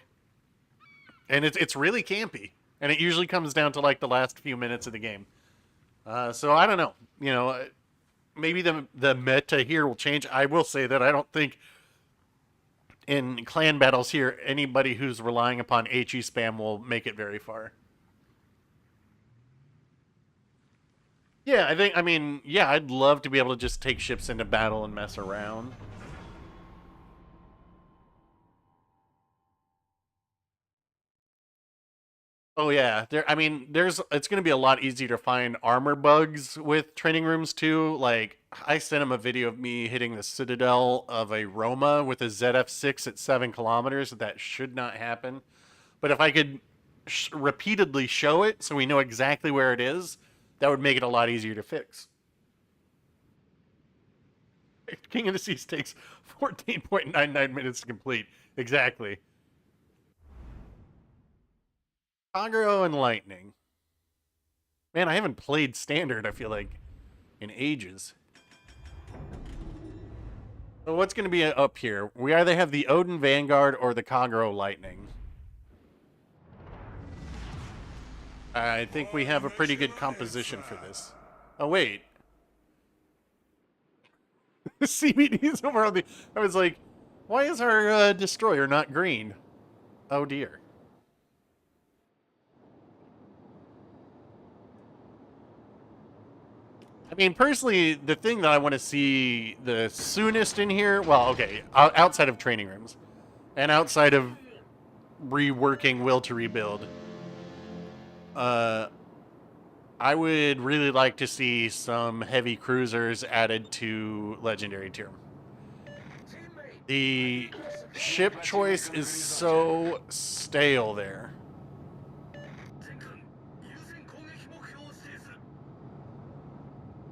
And it's really campy. And it usually comes down to like the last few minutes of the game. So I don't know. You know, maybe the meta here will change. I will say that I don't think in clan battles here, anybody who's relying upon HE spam will make it very far. Yeah, I'd love to be able to just take ships into battle and mess around. Oh yeah, it's going to be a lot easier to find armor bugs with training rooms too. Like, I sent him a video of me hitting the citadel of a Roma with a ZF-6 at 7 kilometers. That should not happen. But if I could repeatedly show it so we know exactly where it is, that would make it a lot easier to fix. King of the Seas takes 14.99 minutes to complete. Exactly. Kagero and Lightning. Man, I haven't played Standard, I feel like, in ages. So what's going to be up here? We either have the Odin Vanguard or the Kagero Lightning. I think we have a pretty good composition for this. Oh, wait. CBD's over on the... I was like, why is our destroyer not green? Oh, dear. I mean, personally, the thing that I want to see the soonest in here, well, okay, outside of training rooms and outside of reworking Will to Rebuild, I would really like to see some heavy cruisers added to Legendary tier. The ship choice is so stale there.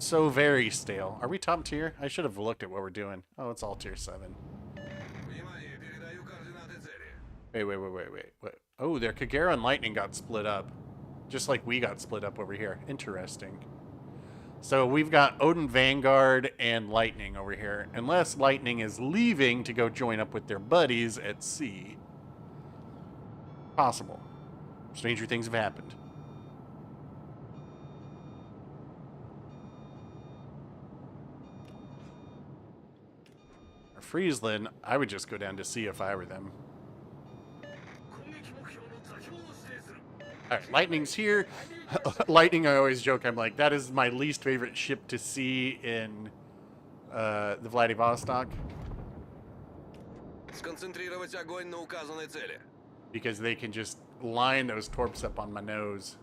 So very stale. Are we top tier? I should have looked at what we're doing. Oh, it's all tier 7. Wait. Oh, their Kagero and Lightning got split up. Just like we got split up over here. Interesting. So we've got Odin Vanguard and Lightning over here. Unless Lightning is leaving to go join up with their buddies at sea. Possible. Stranger things have happened. Friesland, I would just go down to sea if I were them. Alright, Lightning's here. Lightning, I always joke, I'm like, that is my least favorite ship to see in the Vladivostok. Сконцентрировать огонь на указанной цели. Because they can just line those torps up on my nose.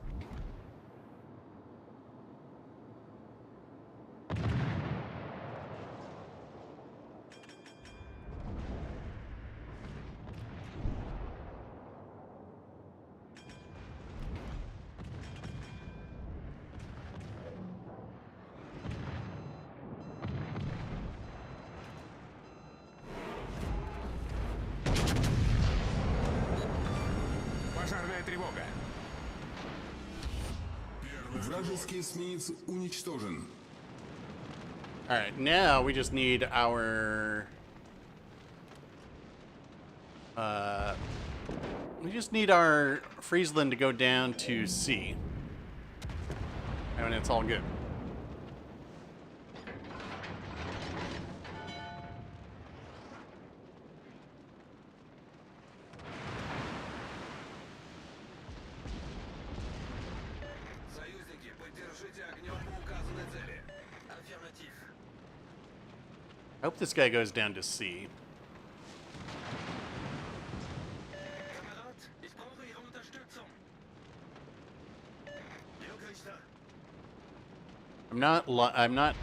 Пожарная тревога. Вражеский эсминец уничтожен. Alright, now we just need our... we just need our Friesland to go down to sea. And it's all good. Союзники, поддержите огнем по указанной цели. Аффирматив. I hope this guy goes down to sea. Kamerad, ich brauche Ihre Unterstützung. I'm not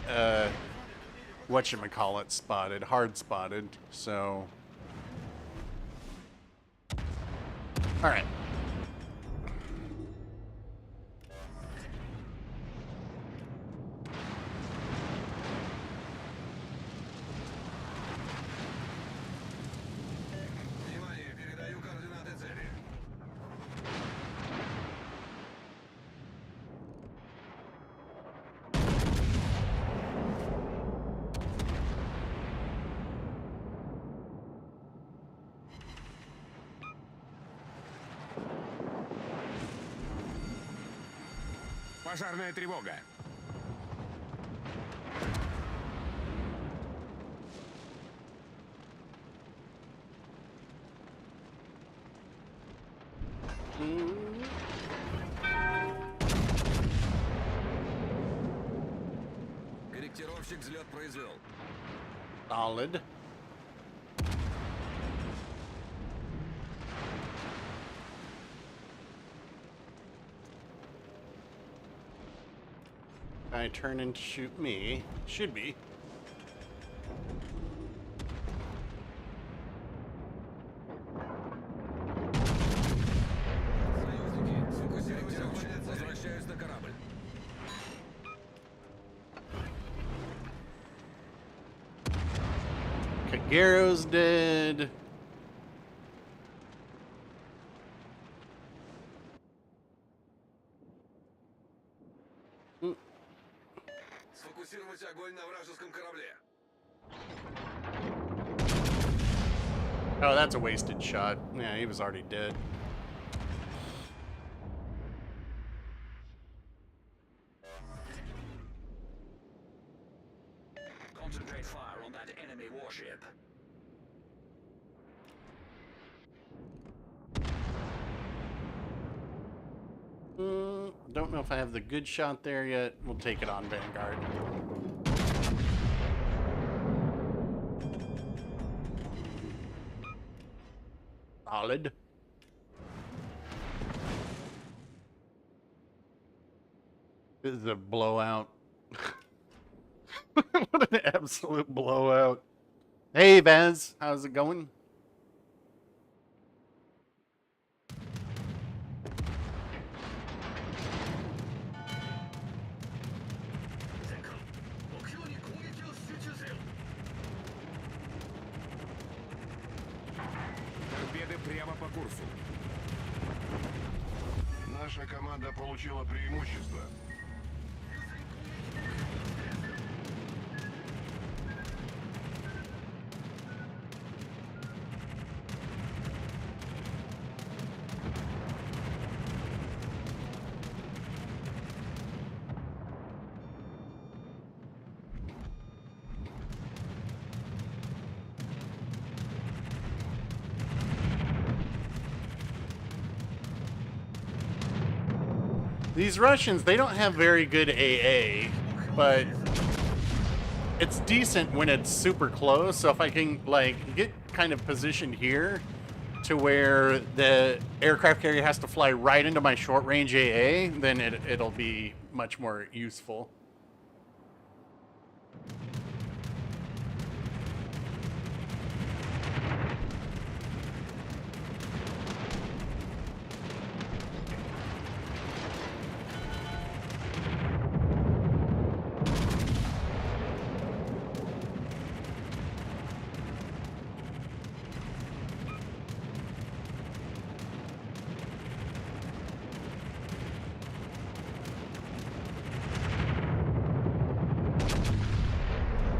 whatchamacallit spotted, hard spotted, so. Alright. Внимание, передаю координаты цели. Пожарная тревога. Корректировщик взлет произвел. Solid. Guy turn and shoot me. Should be. Союзники, сфокусировать огонь. Возвращаюсь на корабль. Kagero's dead. Сфокусировать огонь на вражеском корабле. Oh, that's a wasted shot. Yeah, he was already dead. Concentrate fire on that enemy warship. Don't know if I have the good shot there yet. We'll take it on Vanguard. Solid. This is a blowout. What an absolute blowout. Hey, Vaz. How's it going? Торпеды прямо по курсу. Наша команда получила преимущество. These Russians, they don't have very good AA, but it's decent when it's super close. So if I can like get kind of positioned here to where the aircraft carrier has to fly right into my short range AA, then it'll be much more useful.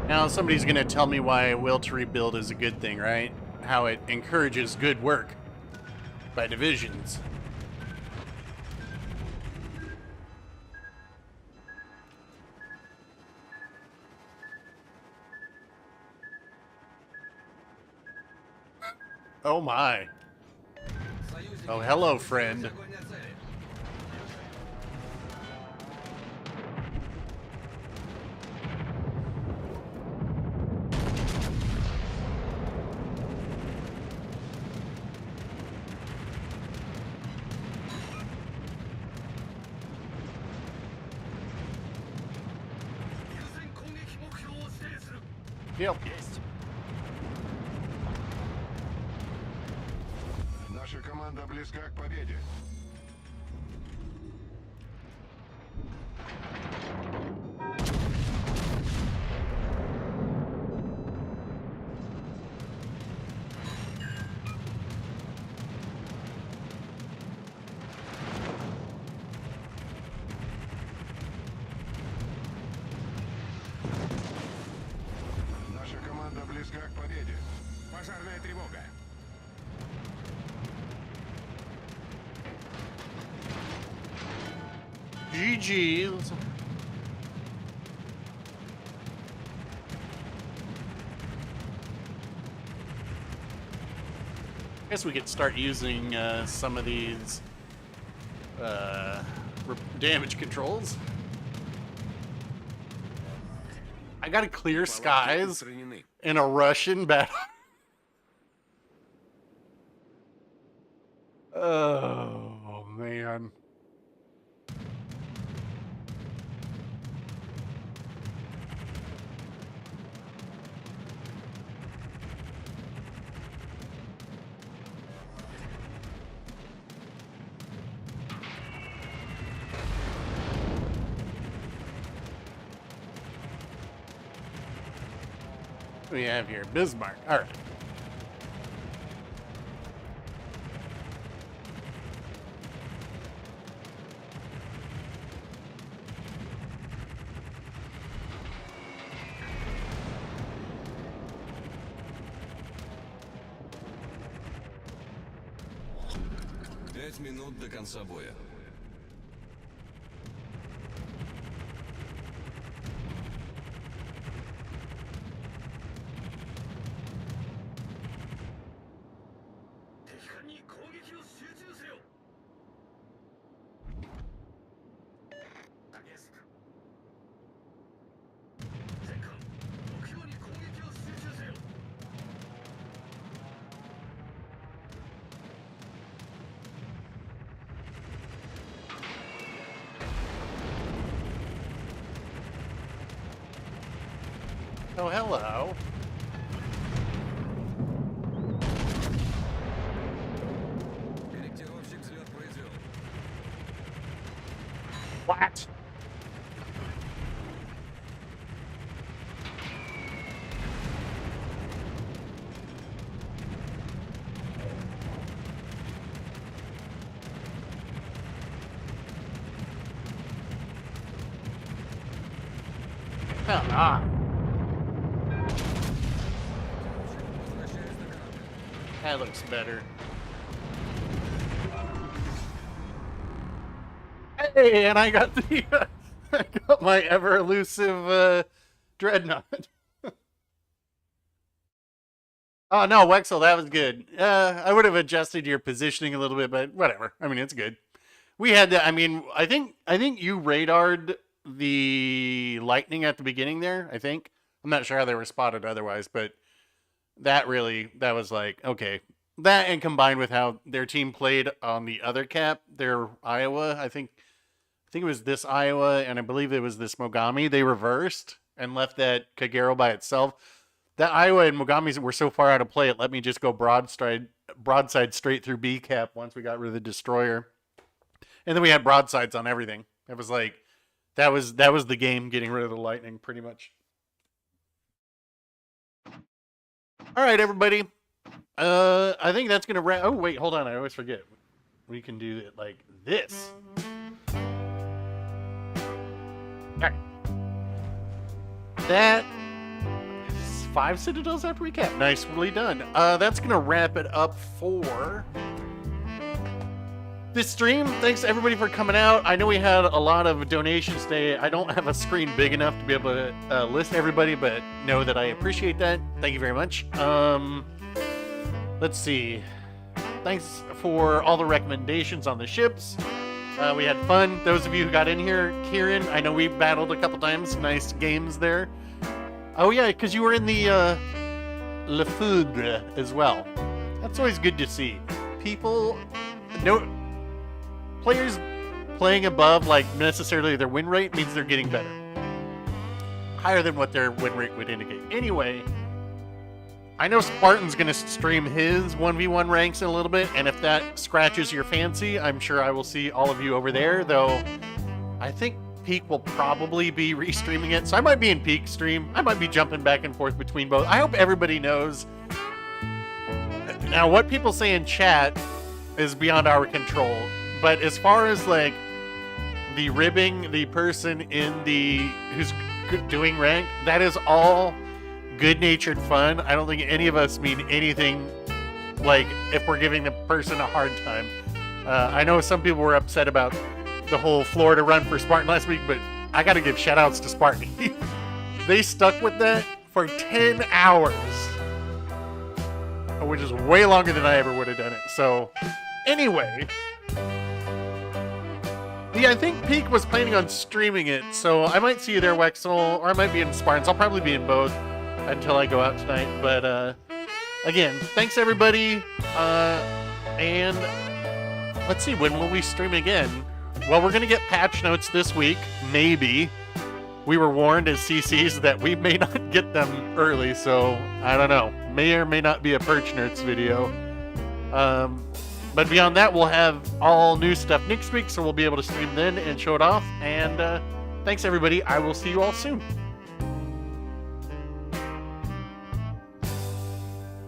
Now somebody's going to tell me why will to rebuild is a good thing, right? How it encourages good work by divisions. Oh my. Oh, hello, friend. Yep. Наша команда близка к победе. Наша команда близка к победе. Пожарная тревога. GG's. I guess we could start using some of these damage controls. I gotta clear skies Устранены. in a Russian battle. Oh, man. What do we have here? Bismarck. All right. Пять минут до конца боя. Oh, hello. Корректировщик взлет произвел. What? Come on. Возвращаюсь на корабль. That looks better. Hey, and I got the I got my ever elusive dreadnought. Oh no, Wexel, that was good. I would have adjusted your positioning a little bit, but whatever. I mean, it's good. We had to, I mean, I think you radared the lightning at the beginning there, I think. I'm not sure how they were spotted otherwise, but that was like, okay. That and combined with how their team played on the other cap, their Iowa, I think it was this Iowa, and I believe it was this Mogami. They reversed and left that Kagero by itself. That Iowa and Mogami were so far out of play, it let me just go broadside straight through B cap once we got rid of the destroyer. And then we had broadsides on everything. It was like, that was the game, getting rid of the lightning, pretty much. All right, everybody. I think that's going to wrap... Oh, wait, hold on. I always forget. We can do it like this. Okay. That is 5 Citadels after recap. Nicely done. That's going to wrap it up for this stream. Thanks to everybody for coming out. I know we had a lot of donations today. I don't have a screen big enough to be able to list everybody, but know that I appreciate that. Thank you very much. Let's see. Thanks for all the recommendations on the ships. We had fun. Those of you who got in here, Kieran, I know we battled a couple times. Nice games there. Oh yeah, because you were in the Le Foudre as well. That's always good to see. Players playing above like necessarily their win rate means they're getting better. Higher than what their win rate would indicate. Anyway, I know Spartan's going to stream his 1v1 ranks in a little bit, and if that scratches your fancy, I'm sure I will see all of you over there, though I think Peak will probably be restreaming it, so I might be in Peak stream. I might be jumping back and forth between both. I hope everybody knows. Now, what people say in chat is beyond our control, but as far as, like, the ribbing the person who's doing rank, that is all good-natured fun. I don't think any of us mean anything like if we're giving the person a hard time. I know some people were upset about the whole Florida run for Spartan last week, but I gotta give shout-outs to Spartan. They stuck with that for 10 hours, which is way longer than I ever would have done it. So, anyway, yeah, I think Peak was planning on streaming it, so I might see you there, Wexel, or I might be in Spartans. I'll probably be in both until I go out tonight. But again, thanks everybody. And let's see, when will we stream again? Well, we're gonna get patch notes this week, maybe. We were warned as CCs that we may not get them early, so I don't know. May or may not be a Perch Nerds video. But beyond that, we'll have all new stuff next week, so we'll be able to stream then and show it off. And thanks everybody. I will see you all soon.